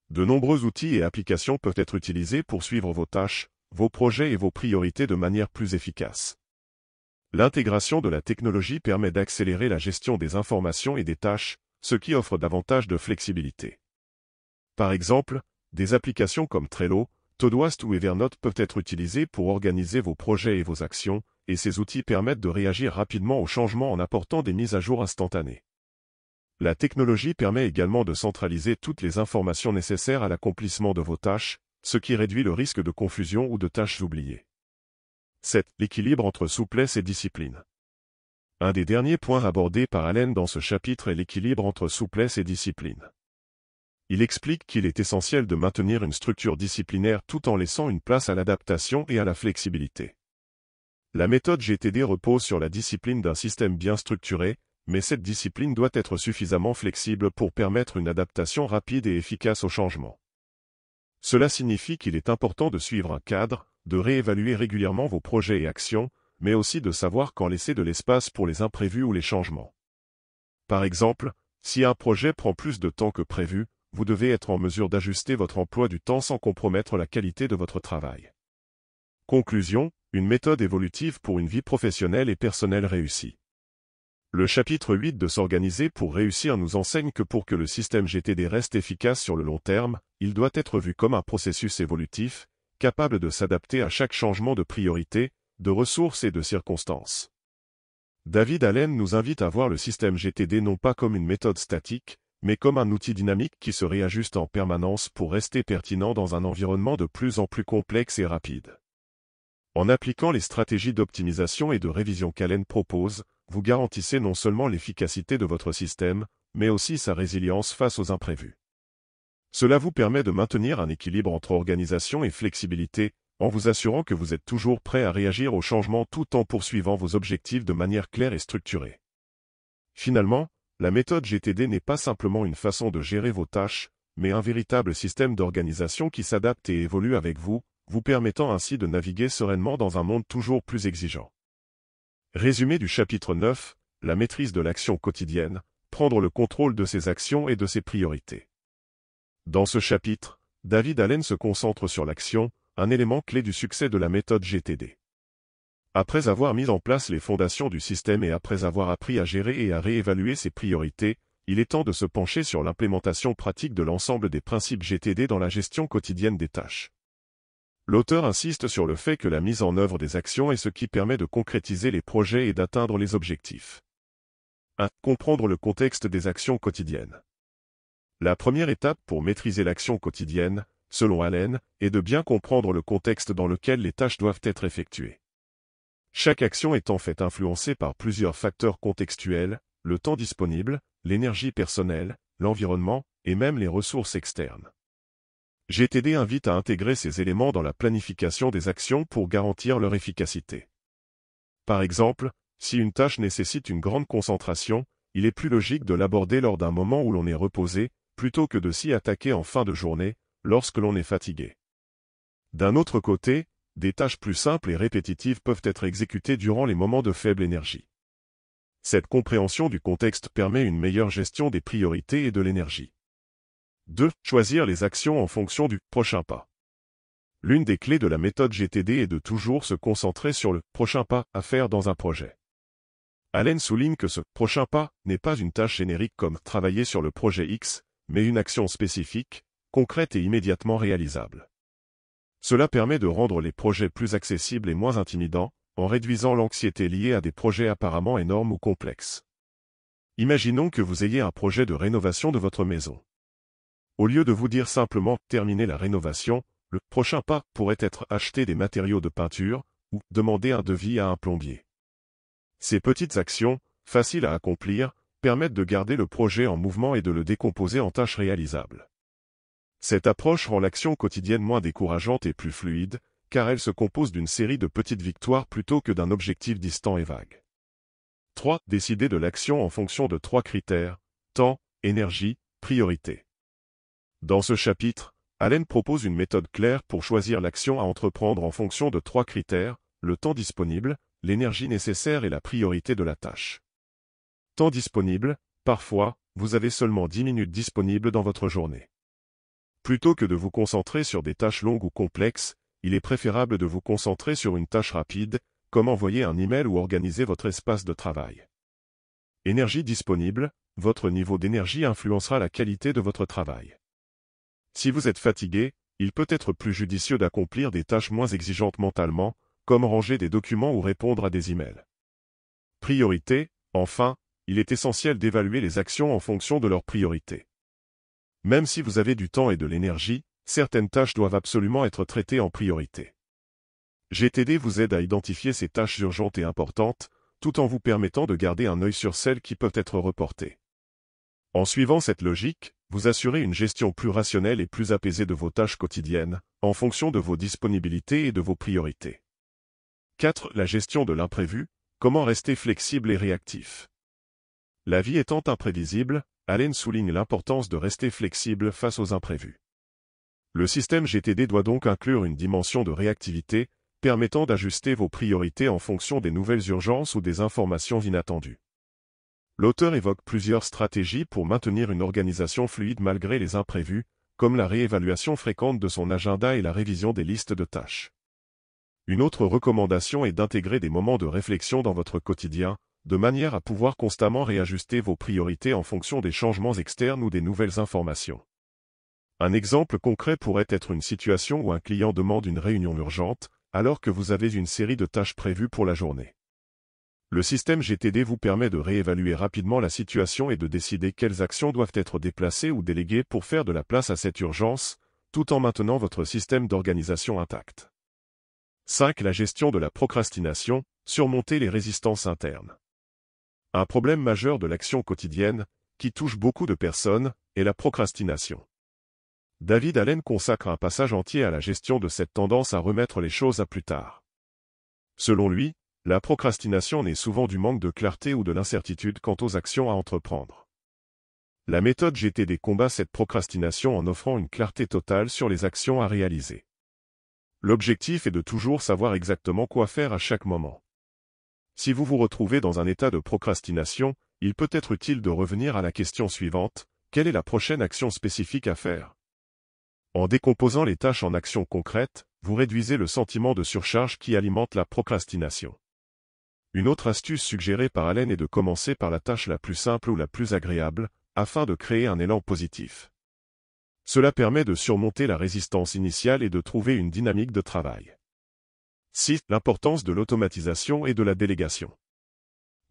De nombreux outils et applications peuvent être utilisés pour suivre vos tâches, vos projets et vos priorités de manière plus efficace. L'intégration de la technologie permet d'accélérer la gestion des informations et des tâches, ce qui offre davantage de flexibilité. Par exemple, des applications comme Trello, Todoist ou Evernote peuvent être utilisées pour organiser vos projets et vos actions, et ces outils permettent de réagir rapidement aux changements en apportant des mises à jour instantanées. La technologie permet également de centraliser toutes les informations nécessaires à l'accomplissement de vos tâches, ce qui réduit le risque de confusion ou de tâches oubliées. 7. L'équilibre entre souplesse et discipline. Un des derniers points abordés par Allen dans ce chapitre est l'équilibre entre souplesse et discipline. Il explique qu'il est essentiel de maintenir une structure disciplinaire tout en laissant une place à l'adaptation et à la flexibilité. La méthode GTD repose sur la discipline d'un système bien structuré, mais cette discipline doit être suffisamment flexible pour permettre une adaptation rapide et efficace aux changements. Cela signifie qu'il est important de suivre un cadre, de réévaluer régulièrement vos projets et actions, mais aussi de savoir quand laisser de l'espace pour les imprévus ou les changements. Par exemple, si un projet prend plus de temps que prévu, vous devez être en mesure d'ajuster votre emploi du temps sans compromettre la qualité de votre travail. Conclusion, une méthode évolutive pour une vie professionnelle et personnelle réussie. Le chapitre 8 de S'organiser pour réussir nous enseigne que pour que le système GTD reste efficace sur le long terme, il doit être vu comme un processus évolutif, capable de s'adapter à chaque changement de priorité, de ressources et de circonstances. David Allen nous invite à voir le système GTD non pas comme une méthode statique, mais comme un outil dynamique qui se réajuste en permanence pour rester pertinent dans un environnement de plus en plus complexe et rapide. En appliquant les stratégies d'optimisation et de révision qu'Allen propose, vous garantissez non seulement l'efficacité de votre système, mais aussi sa résilience face aux imprévus. Cela vous permet de maintenir un équilibre entre organisation et flexibilité, en vous assurant que vous êtes toujours prêt à réagir aux changements tout en poursuivant vos objectifs de manière claire et structurée. Finalement, la méthode GTD n'est pas simplement une façon de gérer vos tâches, mais un véritable système d'organisation qui s'adapte et évolue avec vous, vous permettant ainsi de naviguer sereinement dans un monde toujours plus exigeant. Résumé du chapitre 9, la maîtrise de l'action quotidienne, prendre le contrôle de ses actions et de ses priorités. Dans ce chapitre, David Allen se concentre sur l'action, un élément clé du succès de la méthode GTD. Après avoir mis en place les fondations du système et après avoir appris à gérer et à réévaluer ses priorités, il est temps de se pencher sur l'implémentation pratique de l'ensemble des principes GTD dans la gestion quotidienne des tâches. L'auteur insiste sur le fait que la mise en œuvre des actions est ce qui permet de concrétiser les projets et d'atteindre les objectifs. 1. Comprendre le contexte des actions quotidiennes. La première étape pour maîtriser l'action quotidienne, selon Allen, est de bien comprendre le contexte dans lequel les tâches doivent être effectuées. Chaque action est en fait influencée par plusieurs facteurs contextuels, le temps disponible, l'énergie personnelle, l'environnement, et même les ressources externes. GTD invite à intégrer ces éléments dans la planification des actions pour garantir leur efficacité. Par exemple, si une tâche nécessite une grande concentration, il est plus logique de l'aborder lors d'un moment où l'on est reposé, plutôt que de s'y attaquer en fin de journée, lorsque l'on est fatigué. D'un autre côté, des tâches plus simples et répétitives peuvent être exécutées durant les moments de faible énergie. Cette compréhension du contexte permet une meilleure gestion des priorités et de l'énergie. 2. Choisir les actions en fonction du prochain pas. L'une des clés de la méthode GTD est de toujours se concentrer sur le prochain pas à faire dans un projet. Allen souligne que ce prochain pas n'est pas une tâche générique comme travailler sur le projet X, mais une action spécifique, concrète et immédiatement réalisable. Cela permet de rendre les projets plus accessibles et moins intimidants, en réduisant l'anxiété liée à des projets apparemment énormes ou complexes. Imaginons que vous ayez un projet de rénovation de votre maison. Au lieu de vous dire simplement « terminer la rénovation », le prochain pas pourrait être acheter des matériaux de peinture ou demander un devis à un plombier. Ces petites actions, faciles à accomplir, permettent de garder le projet en mouvement et de le décomposer en tâches réalisables. Cette approche rend l'action quotidienne moins décourageante et plus fluide, car elle se compose d'une série de petites victoires plutôt que d'un objectif distant et vague. 3. Décider de l'action en fonction de 3 critères, temps, énergie, priorité. Dans ce chapitre, Allen propose une méthode claire pour choisir l'action à entreprendre en fonction de 3 critères, le temps disponible, l'énergie nécessaire et la priorité de la tâche. Temps disponible, parfois, vous avez seulement 10 minutes disponibles dans votre journée. Plutôt que de vous concentrer sur des tâches longues ou complexes, il est préférable de vous concentrer sur une tâche rapide, comme envoyer un email ou organiser votre espace de travail. Énergie disponible, votre niveau d'énergie influencera la qualité de votre travail. Si vous êtes fatigué, il peut être plus judicieux d'accomplir des tâches moins exigeantes mentalement, comme ranger des documents ou répondre à des emails. Priorité, enfin, il est essentiel d'évaluer les actions en fonction de leur priorité. Même si vous avez du temps et de l'énergie, certaines tâches doivent absolument être traitées en priorité. GTD vous aide à identifier ces tâches urgentes et importantes, tout en vous permettant de garder un œil sur celles qui peuvent être reportées. En suivant cette logique, vous assurez une gestion plus rationnelle et plus apaisée de vos tâches quotidiennes, en fonction de vos disponibilités et de vos priorités. 4. La gestion de l'imprévu, comment rester flexible et réactif. La vie étant imprévisible, Allen souligne l'importance de rester flexible face aux imprévus. Le système GTD doit donc inclure une dimension de réactivité, permettant d'ajuster vos priorités en fonction des nouvelles urgences ou des informations inattendues. L'auteur évoque plusieurs stratégies pour maintenir une organisation fluide malgré les imprévus, comme la réévaluation fréquente de son agenda et la révision des listes de tâches. Une autre recommandation est d'intégrer des moments de réflexion dans votre quotidien, de manière à pouvoir constamment réajuster vos priorités en fonction des changements externes ou des nouvelles informations. Un exemple concret pourrait être une situation où un client demande une réunion urgente, alors que vous avez une série de tâches prévues pour la journée. Le système GTD vous permet de réévaluer rapidement la situation et de décider quelles actions doivent être déplacées ou déléguées pour faire de la place à cette urgence, tout en maintenant votre système d'organisation intact. 5. La gestion de la procrastination, surmonter les résistances internes. Un problème majeur de l'action quotidienne, qui touche beaucoup de personnes, est la procrastination. David Allen consacre un passage entier à la gestion de cette tendance à remettre les choses à plus tard. Selon lui, la procrastination naît souvent du manque de clarté ou de l'incertitude quant aux actions à entreprendre. La méthode GTD combat cette procrastination en offrant une clarté totale sur les actions à réaliser. L'objectif est de toujours savoir exactement quoi faire à chaque moment. Si vous vous retrouvez dans un état de procrastination, il peut être utile de revenir à la question suivante, quelle est la prochaine action spécifique à faire? En décomposant les tâches en actions concrètes, vous réduisez le sentiment de surcharge qui alimente la procrastination. Une autre astuce suggérée par Allen est de commencer par la tâche la plus simple ou la plus agréable, afin de créer un élan positif. Cela permet de surmonter la résistance initiale et de trouver une dynamique de travail. 6. L'importance de l'automatisation et de la délégation.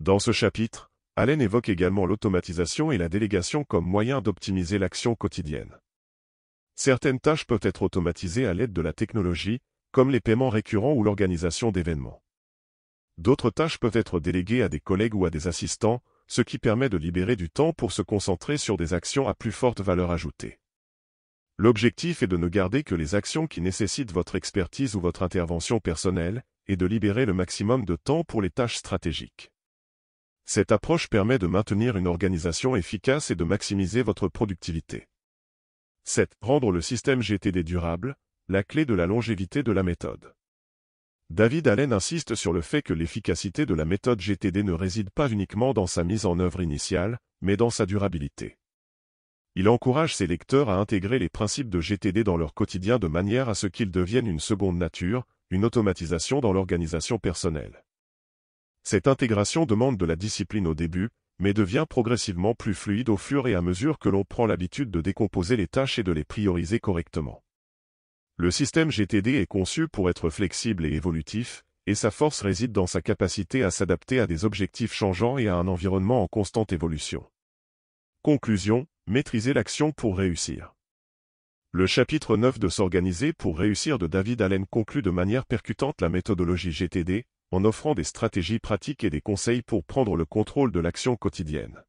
Dans ce chapitre, Allen évoque également l'automatisation et la délégation comme moyen d'optimiser l'action quotidienne. Certaines tâches peuvent être automatisées à l'aide de la technologie, comme les paiements récurrents ou l'organisation d'événements. D'autres tâches peuvent être déléguées à des collègues ou à des assistants, ce qui permet de libérer du temps pour se concentrer sur des actions à plus forte valeur ajoutée. L'objectif est de ne garder que les actions qui nécessitent votre expertise ou votre intervention personnelle, et de libérer le maximum de temps pour les tâches stratégiques. Cette approche permet de maintenir une organisation efficace et de maximiser votre productivité. 7. Rendre le système GTD durable, la clé de la longévité de la méthode. David Allen insiste sur le fait que l'efficacité de la méthode GTD ne réside pas uniquement dans sa mise en œuvre initiale, mais dans sa durabilité. Il encourage ses lecteurs à intégrer les principes de GTD dans leur quotidien de manière à ce qu'ils deviennent une seconde nature, une automatisation dans l'organisation personnelle. Cette intégration demande de la discipline au début, mais devient progressivement plus fluide au fur et à mesure que l'on prend l'habitude de décomposer les tâches et de les prioriser correctement. Le système GTD est conçu pour être flexible et évolutif, et sa force réside dans sa capacité à s'adapter à des objectifs changeants et à un environnement en constante évolution. Conclusion, maîtriser l'action pour réussir. Le chapitre 9 de S'organiser pour réussir de David Allen conclut de manière percutante la méthodologie GTD, en offrant des stratégies pratiques et des conseils pour prendre le contrôle de l'action quotidienne.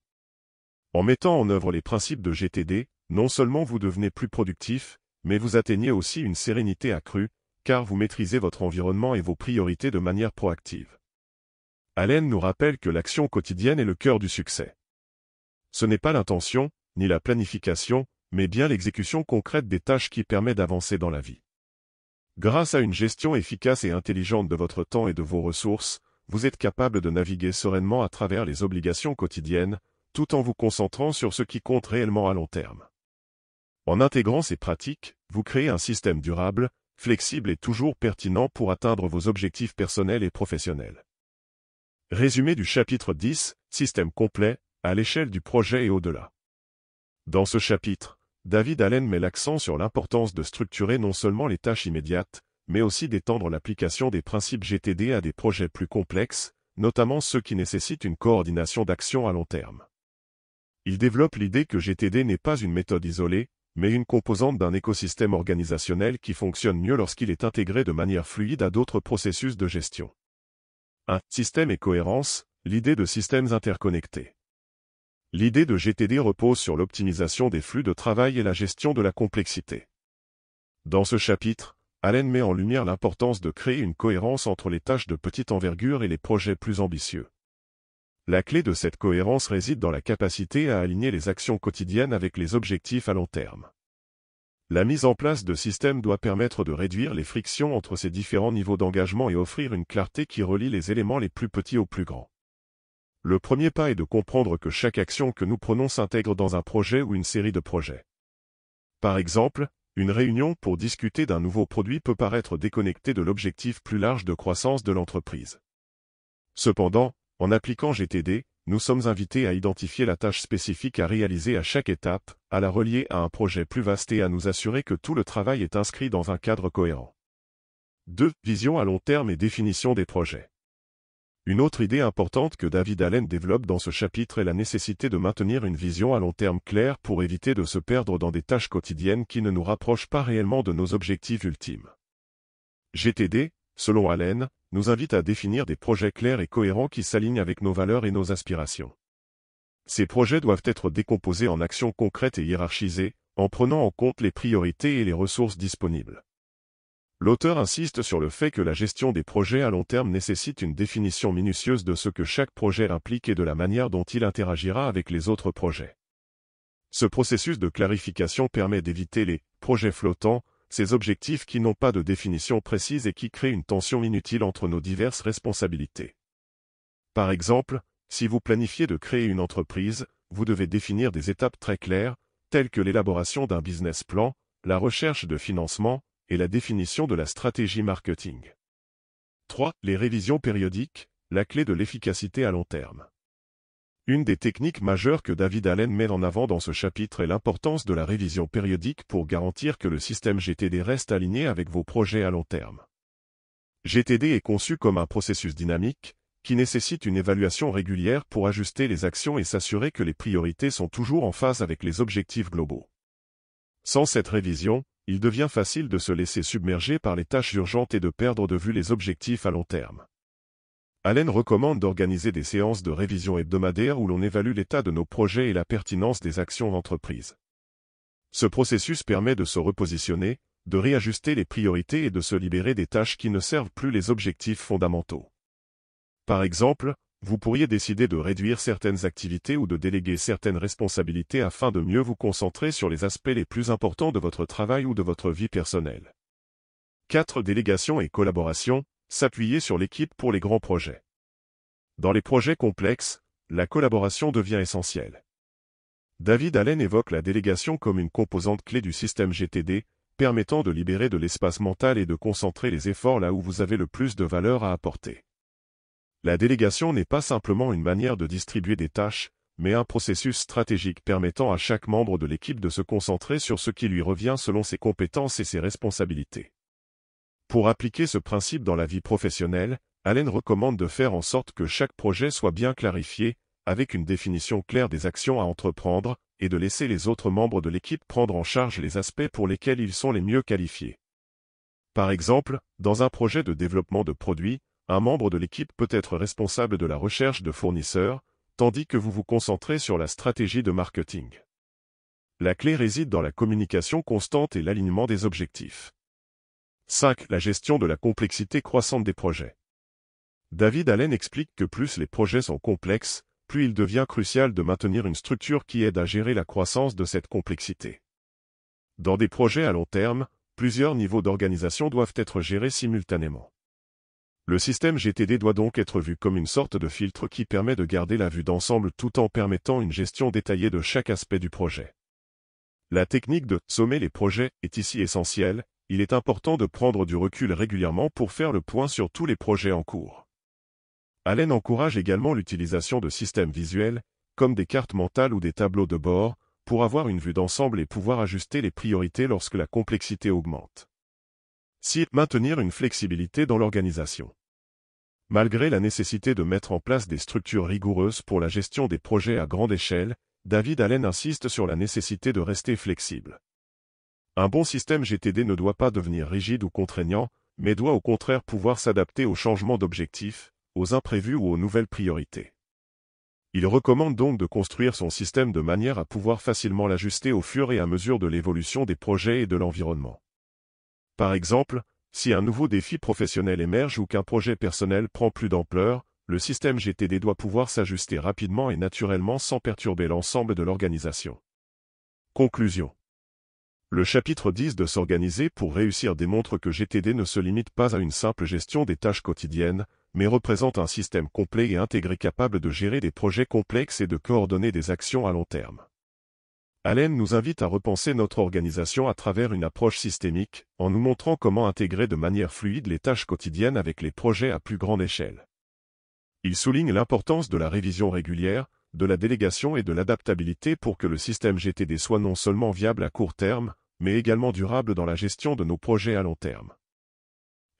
En mettant en œuvre les principes de GTD, non seulement vous devenez plus productif, mais vous atteignez aussi une sérénité accrue, car vous maîtrisez votre environnement et vos priorités de manière proactive. Allen nous rappelle que l'action quotidienne est le cœur du succès. Ce n'est pas l'intention, ni la planification, mais bien l'exécution concrète des tâches qui permet d'avancer dans la vie. Grâce à une gestion efficace et intelligente de votre temps et de vos ressources, vous êtes capable de naviguer sereinement à travers les obligations quotidiennes, tout en vous concentrant sur ce qui compte réellement à long terme. En intégrant ces pratiques, vous créez un système durable, flexible et toujours pertinent pour atteindre vos objectifs personnels et professionnels. Résumé du chapitre 10, Système complet, à l'échelle du projet et au-delà. Dans ce chapitre, David Allen met l'accent sur l'importance de structurer non seulement les tâches immédiates, mais aussi d'étendre l'application des principes GTD à des projets plus complexes, notamment ceux qui nécessitent une coordination d'action à long terme. Il développe l'idée que GTD n'est pas une méthode isolée, mais une composante d'un écosystème organisationnel qui fonctionne mieux lorsqu'il est intégré de manière fluide à d'autres processus de gestion. 1. Système et cohérence, l'idée de systèmes interconnectés. L'idée de GTD repose sur l'optimisation des flux de travail et la gestion de la complexité. Dans ce chapitre, Allen met en lumière l'importance de créer une cohérence entre les tâches de petite envergure et les projets plus ambitieux. La clé de cette cohérence réside dans la capacité à aligner les actions quotidiennes avec les objectifs à long terme. La mise en place de systèmes doit permettre de réduire les frictions entre ces différents niveaux d'engagement et offrir une clarté qui relie les éléments les plus petits aux plus grands. Le premier pas est de comprendre que chaque action que nous prenons s'intègre dans un projet ou une série de projets. Par exemple, une réunion pour discuter d'un nouveau produit peut paraître déconnectée de l'objectif plus large de croissance de l'entreprise. Cependant, en appliquant GTD, nous sommes invités à identifier la tâche spécifique à réaliser à chaque étape, à la relier à un projet plus vaste et à nous assurer que tout le travail est inscrit dans un cadre cohérent. 2. Vision à long terme et définition des projets. Une autre idée importante que David Allen développe dans ce chapitre est la nécessité de maintenir une vision à long terme claire pour éviter de se perdre dans des tâches quotidiennes qui ne nous rapprochent pas réellement de nos objectifs ultimes. GTD, selon Allen, nous invite à définir des projets clairs et cohérents qui s'alignent avec nos valeurs et nos aspirations. Ces projets doivent être décomposés en actions concrètes et hiérarchisées, en prenant en compte les priorités et les ressources disponibles. L'auteur insiste sur le fait que la gestion des projets à long terme nécessite une définition minutieuse de ce que chaque projet implique et de la manière dont il interagira avec les autres projets. Ce processus de clarification permet d'éviter les projets flottants, ces objectifs qui n'ont pas de définition précise et qui créent une tension inutile entre nos diverses responsabilités. Par exemple, si vous planifiez de créer une entreprise, vous devez définir des étapes très claires, telles que l'élaboration d'un business plan, la recherche de financement, et la définition de la stratégie marketing. 3. Les révisions périodiques, la clé de l'efficacité à long terme. Une des techniques majeures que David Allen met en avant dans ce chapitre est l'importance de la révision périodique pour garantir que le système GTD reste aligné avec vos projets à long terme. GTD est conçu comme un processus dynamique, qui nécessite une évaluation régulière pour ajuster les actions et s'assurer que les priorités sont toujours en phase avec les objectifs globaux. Sans cette révision, il devient facile de se laisser submerger par les tâches urgentes et de perdre de vue les objectifs à long terme. Allen recommande d'organiser des séances de révision hebdomadaires où l'on évalue l'état de nos projets et la pertinence des actions d'entreprise. Ce processus permet de se repositionner, de réajuster les priorités et de se libérer des tâches qui ne servent plus les objectifs fondamentaux. Par exemple, vous pourriez décider de réduire certaines activités ou de déléguer certaines responsabilités afin de mieux vous concentrer sur les aspects les plus importants de votre travail ou de votre vie personnelle. 4. Délégation et collaboration, s'appuyer sur l'équipe pour les grands projets. Dans les projets complexes, la collaboration devient essentielle. David Allen évoque la délégation comme une composante clé du système GTD, permettant de libérer de l'espace mental et de concentrer les efforts là où vous avez le plus de valeur à apporter. La délégation n'est pas simplement une manière de distribuer des tâches, mais un processus stratégique permettant à chaque membre de l'équipe de se concentrer sur ce qui lui revient selon ses compétences et ses responsabilités. Pour appliquer ce principe dans la vie professionnelle, Allen recommande de faire en sorte que chaque projet soit bien clarifié, avec une définition claire des actions à entreprendre, et de laisser les autres membres de l'équipe prendre en charge les aspects pour lesquels ils sont les mieux qualifiés. Par exemple, dans un projet de développement de produits, un membre de l'équipe peut être responsable de la recherche de fournisseurs, tandis que vous vous concentrez sur la stratégie de marketing. La clé réside dans la communication constante et l'alignement des objectifs. 5. La gestion de la complexité croissante des projets. David Allen explique que plus les projets sont complexes, plus il devient crucial de maintenir une structure qui aide à gérer la croissance de cette complexité. Dans des projets à long terme, plusieurs niveaux d'organisation doivent être gérés simultanément. Le système GTD doit donc être vu comme une sorte de filtre qui permet de garder la vue d'ensemble tout en permettant une gestion détaillée de chaque aspect du projet. La technique de « sommer les projets » est ici essentielle, il est important de prendre du recul régulièrement pour faire le point sur tous les projets en cours. Allen encourage également l'utilisation de systèmes visuels, comme des cartes mentales ou des tableaux de bord, pour avoir une vue d'ensemble et pouvoir ajuster les priorités lorsque la complexité augmente. 6. Maintenir une flexibilité dans l'organisation. Malgré la nécessité de mettre en place des structures rigoureuses pour la gestion des projets à grande échelle, David Allen insiste sur la nécessité de rester flexible. Un bon système GTD ne doit pas devenir rigide ou contraignant, mais doit au contraire pouvoir s'adapter aux changements d'objectifs, aux imprévus ou aux nouvelles priorités. Il recommande donc de construire son système de manière à pouvoir facilement l'ajuster au fur et à mesure de l'évolution des projets et de l'environnement. Par exemple, si un nouveau défi professionnel émerge ou qu'un projet personnel prend plus d'ampleur, le système GTD doit pouvoir s'ajuster rapidement et naturellement sans perturber l'ensemble de l'organisation. Conclusion. Le chapitre 10 de S'organiser pour réussir démontre que GTD ne se limite pas à une simple gestion des tâches quotidiennes, mais représente un système complet et intégré capable de gérer des projets complexes et de coordonner des actions à long terme. Allen nous invite à repenser notre organisation à travers une approche systémique, en nous montrant comment intégrer de manière fluide les tâches quotidiennes avec les projets à plus grande échelle. Il souligne l'importance de la révision régulière, de la délégation et de l'adaptabilité pour que le système GTD soit non seulement viable à court terme, mais également durable dans la gestion de nos projets à long terme.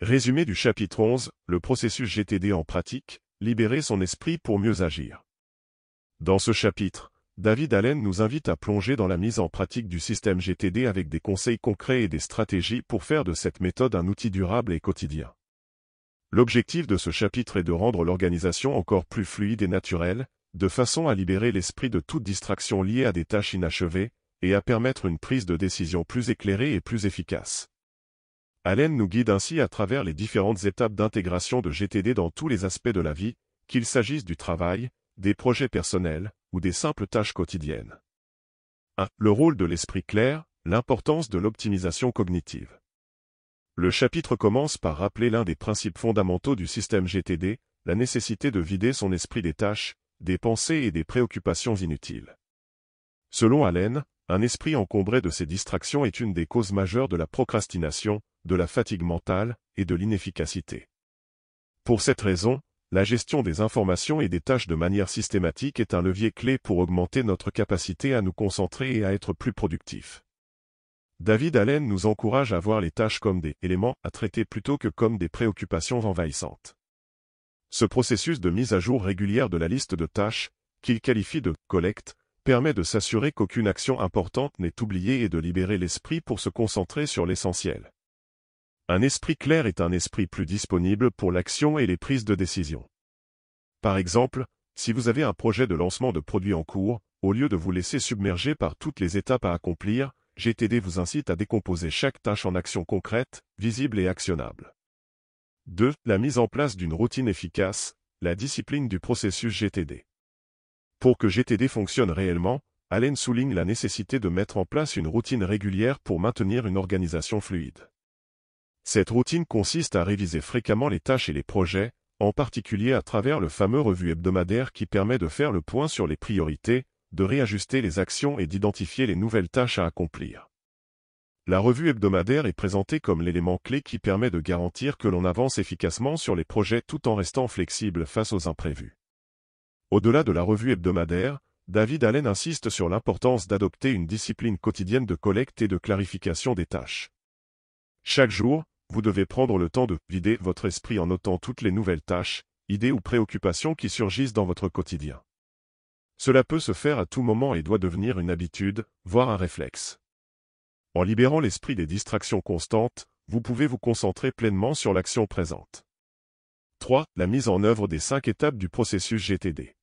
Résumé du chapitre 11, le processus GTD en pratique, libérer son esprit pour mieux agir. Dans ce chapitre, David Allen nous invite à plonger dans la mise en pratique du système GTD avec des conseils concrets et des stratégies pour faire de cette méthode un outil durable et quotidien. L'objectif de ce chapitre est de rendre l'organisation encore plus fluide et naturelle, de façon à libérer l'esprit de toute distraction liée à des tâches inachevées, et à permettre une prise de décision plus éclairée et plus efficace. Allen nous guide ainsi à travers les différentes étapes d'intégration de GTD dans tous les aspects de la vie, qu'il s'agisse du travail, des projets personnels, ou des simples tâches quotidiennes. 1. Le rôle de l'esprit clair, l'importance de l'optimisation cognitive. Le chapitre commence par rappeler l'un des principes fondamentaux du système GTD, la nécessité de vider son esprit des tâches, des pensées et des préoccupations inutiles. Selon Allen, un esprit encombré de ces distractions est une des causes majeures de la procrastination, de la fatigue mentale et de l'inefficacité. Pour cette raison, la gestion des informations et des tâches de manière systématique est un levier clé pour augmenter notre capacité à nous concentrer et à être plus productifs. David Allen nous encourage à voir les tâches comme des éléments à traiter plutôt que comme des préoccupations envahissantes. Ce processus de mise à jour régulière de la liste de tâches, qu'il qualifie de « collecte », permet de s'assurer qu'aucune action importante n'est oubliée et de libérer l'esprit pour se concentrer sur l'essentiel. Un esprit clair est un esprit plus disponible pour l'action et les prises de décision. Par exemple, si vous avez un projet de lancement de produit en cours, au lieu de vous laisser submerger par toutes les étapes à accomplir, GTD vous incite à décomposer chaque tâche en actions concrètes, visibles et actionnables. 2. La mise en place d'une routine efficace, la discipline du processus GTD. Pour que GTD fonctionne réellement, Allen souligne la nécessité de mettre en place une routine régulière pour maintenir une organisation fluide. Cette routine consiste à réviser fréquemment les tâches et les projets, en particulier à travers le fameux revue hebdomadaire qui permet de faire le point sur les priorités, de réajuster les actions et d'identifier les nouvelles tâches à accomplir. La revue hebdomadaire est présentée comme l'élément clé qui permet de garantir que l'on avance efficacement sur les projets tout en restant flexible face aux imprévus. Au-delà de la revue hebdomadaire, David Allen insiste sur l'importance d'adopter une discipline quotidienne de collecte et de clarification des tâches. Chaque jour, vous devez prendre le temps de vider votre esprit en notant toutes les nouvelles tâches, idées ou préoccupations qui surgissent dans votre quotidien. Cela peut se faire à tout moment et doit devenir une habitude, voire un réflexe. En libérant l'esprit des distractions constantes, vous pouvez vous concentrer pleinement sur l'action présente. 3. La mise en œuvre des 5 étapes du processus GTD.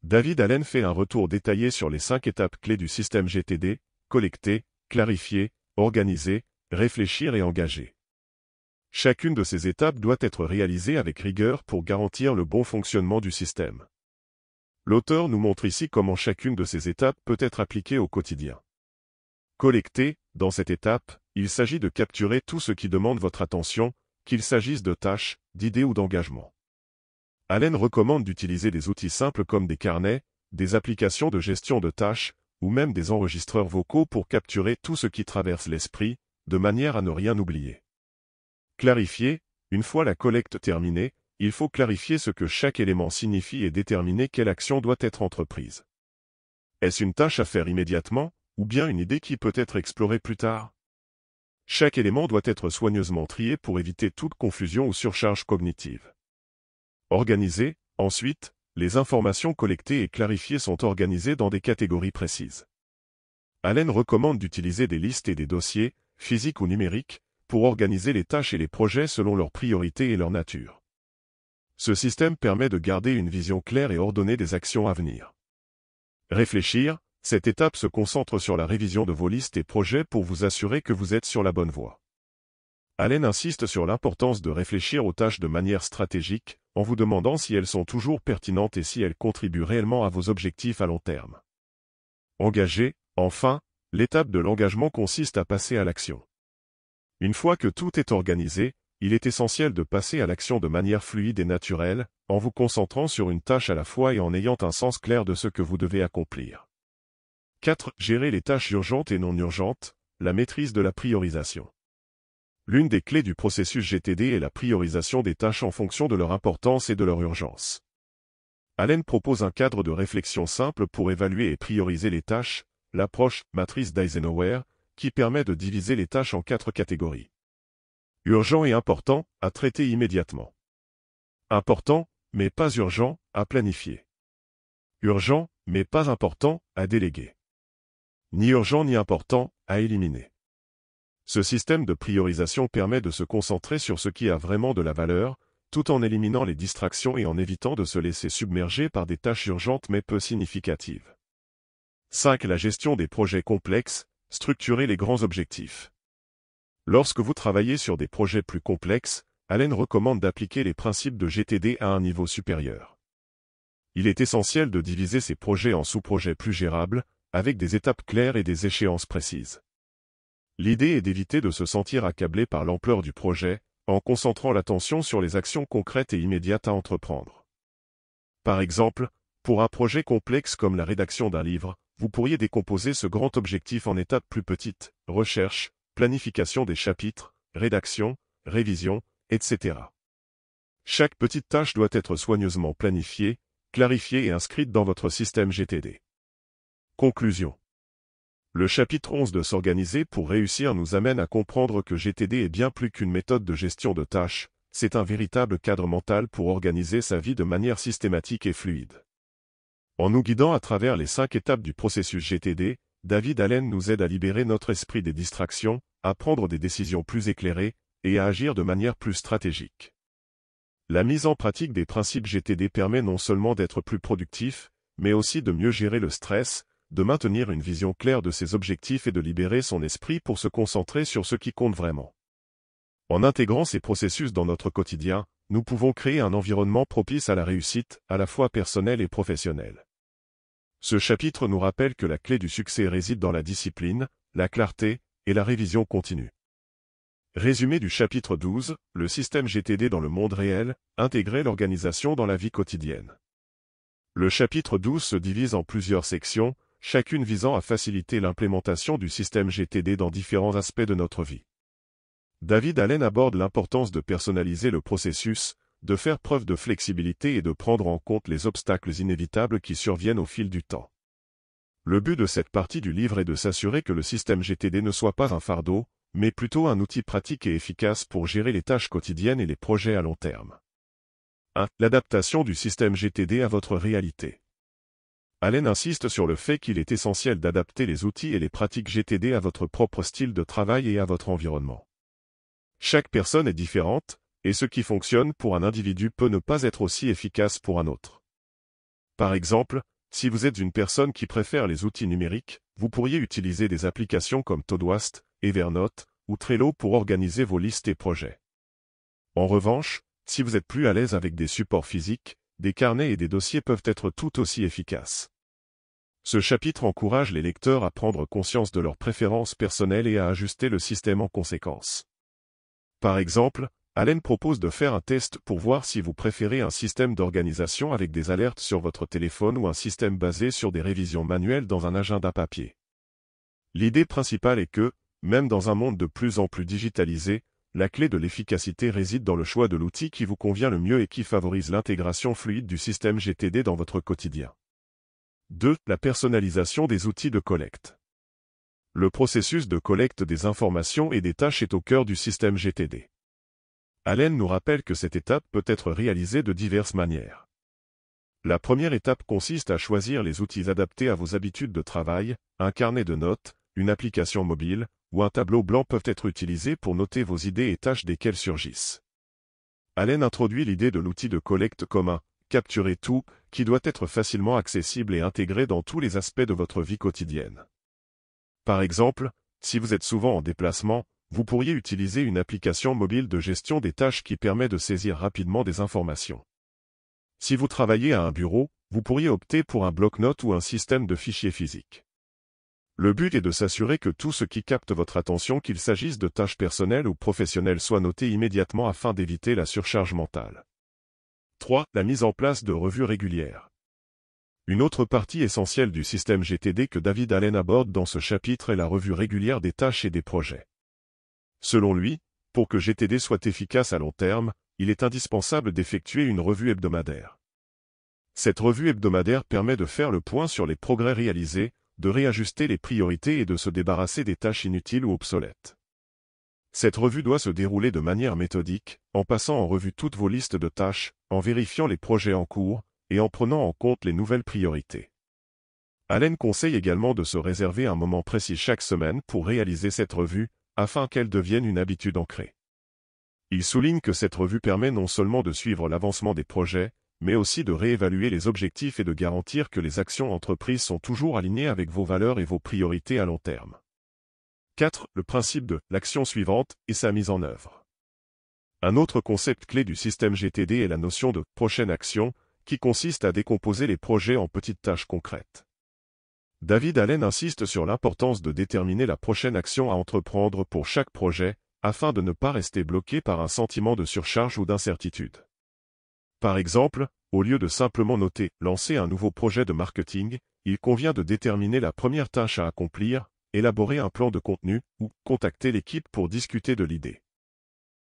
David Allen fait un retour détaillé sur les 5 étapes clés du système GTD, collecter, clarifier, organiser, réfléchir et engager. Chacune de ces étapes doit être réalisée avec rigueur pour garantir le bon fonctionnement du système. L'auteur nous montre ici comment chacune de ces étapes peut être appliquée au quotidien. Collecter, dans cette étape, il s'agit de capturer tout ce qui demande votre attention, qu'il s'agisse de tâches, d'idées ou d'engagements. Allen recommande d'utiliser des outils simples comme des carnets, des applications de gestion de tâches, ou même des enregistreurs vocaux pour capturer tout ce qui traverse l'esprit, de manière à ne rien oublier. Clarifier, une fois la collecte terminée, il faut clarifier ce que chaque élément signifie et déterminer quelle action doit être entreprise. Est-ce une tâche à faire immédiatement, ou bien une idée qui peut être explorée plus tard? Chaque élément doit être soigneusement trié pour éviter toute confusion ou surcharge cognitive. Organiser, ensuite, les informations collectées et clarifiées sont organisées dans des catégories précises. Allen recommande d'utiliser des listes et des dossiers, physiques ou numériques, pour organiser les tâches et les projets selon leurs priorités et leur nature. Ce système permet de garder une vision claire et ordonnée des actions à venir. Réfléchir, cette étape se concentre sur la révision de vos listes et projets pour vous assurer que vous êtes sur la bonne voie. Allen insiste sur l'importance de réfléchir aux tâches de manière stratégique, en vous demandant si elles sont toujours pertinentes et si elles contribuent réellement à vos objectifs à long terme. Engager, enfin, l'étape de l'engagement consiste à passer à l'action. Une fois que tout est organisé, il est essentiel de passer à l'action de manière fluide et naturelle, en vous concentrant sur une tâche à la fois et en ayant un sens clair de ce que vous devez accomplir. 4. Gérer les tâches urgentes et non urgentes, la maîtrise de la priorisation. L'une des clés du processus GTD est la priorisation des tâches en fonction de leur importance et de leur urgence. Allen propose un cadre de réflexion simple pour évaluer et prioriser les tâches, l'approche matrice d'Eisenhower, qui permet de diviser les tâches en 4 catégories. Urgent et important, à traiter immédiatement. Important, mais pas urgent, à planifier. Urgent, mais pas important, à déléguer. Ni urgent ni important, à éliminer. Ce système de priorisation permet de se concentrer sur ce qui a vraiment de la valeur, tout en éliminant les distractions et en évitant de se laisser submerger par des tâches urgentes mais peu significatives. 5. La gestion des projets complexes, structurer les grands objectifs. Lorsque vous travaillez sur des projets plus complexes, Allen recommande d'appliquer les principes de GTD à un niveau supérieur. Il est essentiel de diviser ces projets en sous-projets plus gérables, avec des étapes claires et des échéances précises. L'idée est d'éviter de se sentir accablé par l'ampleur du projet, en concentrant l'attention sur les actions concrètes et immédiates à entreprendre. Par exemple, pour un projet complexe comme la rédaction d'un livre, vous pourriez décomposer ce grand objectif en étapes plus petites, recherche, planification des chapitres, rédaction, révision, etc. Chaque petite tâche doit être soigneusement planifiée, clarifiée et inscrite dans votre système GTD. Conclusion. Le chapitre 11 de S'organiser pour réussir nous amène à comprendre que GTD est bien plus qu'une méthode de gestion de tâches, c'est un véritable cadre mental pour organiser sa vie de manière systématique et fluide. En nous guidant à travers les 5 étapes du processus GTD, David Allen nous aide à libérer notre esprit des distractions, à prendre des décisions plus éclairées, et à agir de manière plus stratégique. La mise en pratique des principes GTD permet non seulement d'être plus productif, mais aussi de mieux gérer le stress, de maintenir une vision claire de ses objectifs et de libérer son esprit pour se concentrer sur ce qui compte vraiment. En intégrant ces processus dans notre quotidien, nous pouvons créer un environnement propice à la réussite, à la fois personnelle et professionnelle. Ce chapitre nous rappelle que la clé du succès réside dans la discipline, la clarté et la révision continue. Résumé du chapitre 12, le système GTD dans le monde réel, intégrer l'organisation dans la vie quotidienne. Le chapitre 12 se divise en plusieurs sections, chacune visant à faciliter l'implémentation du système GTD dans différents aspects de notre vie. David Allen aborde l'importance de personnaliser le processus, de faire preuve de flexibilité et de prendre en compte les obstacles inévitables qui surviennent au fil du temps. Le but de cette partie du livre est de s'assurer que le système GTD ne soit pas un fardeau, mais plutôt un outil pratique et efficace pour gérer les tâches quotidiennes et les projets à long terme. 1. L'adaptation du système GTD à votre réalité. Allen insiste sur le fait qu'il est essentiel d'adapter les outils et les pratiques GTD à votre propre style de travail et à votre environnement. Chaque personne est différente, et ce qui fonctionne pour un individu peut ne pas être aussi efficace pour un autre. Par exemple, si vous êtes une personne qui préfère les outils numériques, vous pourriez utiliser des applications comme Todoist, Evernote ou Trello pour organiser vos listes et projets. En revanche, si vous êtes plus à l'aise avec des supports physiques, des carnets et des dossiers peuvent être tout aussi efficaces. Ce chapitre encourage les lecteurs à prendre conscience de leurs préférences personnelles et à ajuster le système en conséquence. Par exemple, Allen propose de faire un test pour voir si vous préférez un système d'organisation avec des alertes sur votre téléphone ou un système basé sur des révisions manuelles dans un agenda papier. L'idée principale est que, même dans un monde de plus en plus digitalisé, la clé de l'efficacité réside dans le choix de l'outil qui vous convient le mieux et qui favorise l'intégration fluide du système GTD dans votre quotidien. 2. La personnalisation des outils de collecte. Le processus de collecte des informations et des tâches est au cœur du système GTD. Allen nous rappelle que cette étape peut être réalisée de diverses manières. La première étape consiste à choisir les outils adaptés à vos habitudes de travail. Un carnet de notes, une application mobile, ou un tableau blanc peuvent être utilisés pour noter vos idées et tâches desquelles surgissent. Allen introduit l'idée de l'outil de collecte commun, capturer tout, qui doit être facilement accessible et intégré dans tous les aspects de votre vie quotidienne. Par exemple, si vous êtes souvent en déplacement, vous pourriez utiliser une application mobile de gestion des tâches qui permet de saisir rapidement des informations. Si vous travaillez à un bureau, vous pourriez opter pour un bloc-notes ou un système de fichiers physiques. Le but est de s'assurer que tout ce qui capte votre attention, qu'il s'agisse de tâches personnelles ou professionnelles, soit noté immédiatement afin d'éviter la surcharge mentale. 3. La mise en place de revues régulières. Une autre partie essentielle du système GTD que David Allen aborde dans ce chapitre est la revue régulière des tâches et des projets. Selon lui, pour que GTD soit efficace à long terme, il est indispensable d'effectuer une revue hebdomadaire. Cette revue hebdomadaire permet de faire le point sur les progrès réalisés, de réajuster les priorités et de se débarrasser des tâches inutiles ou obsolètes. Cette revue doit se dérouler de manière méthodique, en passant en revue toutes vos listes de tâches, en vérifiant les projets en cours, et en prenant en compte les nouvelles priorités. Allen conseille également de se réserver un moment précis chaque semaine pour réaliser cette revue, afin qu'elle devienne une habitude ancrée. Il souligne que cette revue permet non seulement de suivre l'avancement des projets, mais aussi de réévaluer les objectifs et de garantir que les actions entreprises sont toujours alignées avec vos valeurs et vos priorités à long terme. 4. Le principe de l'action suivante et sa mise en œuvre. Un autre concept clé du système GTD est la notion de prochaine action, qui consiste à décomposer les projets en petites tâches concrètes. David Allen insiste sur l'importance de déterminer la prochaine action à entreprendre pour chaque projet, afin de ne pas rester bloqué par un sentiment de surcharge ou d'incertitude. Par exemple, au lieu de simplement noter « lancer un nouveau projet de marketing », il convient de déterminer la première tâche à accomplir, élaborer un plan de contenu, ou contacter l'équipe pour discuter de l'idée.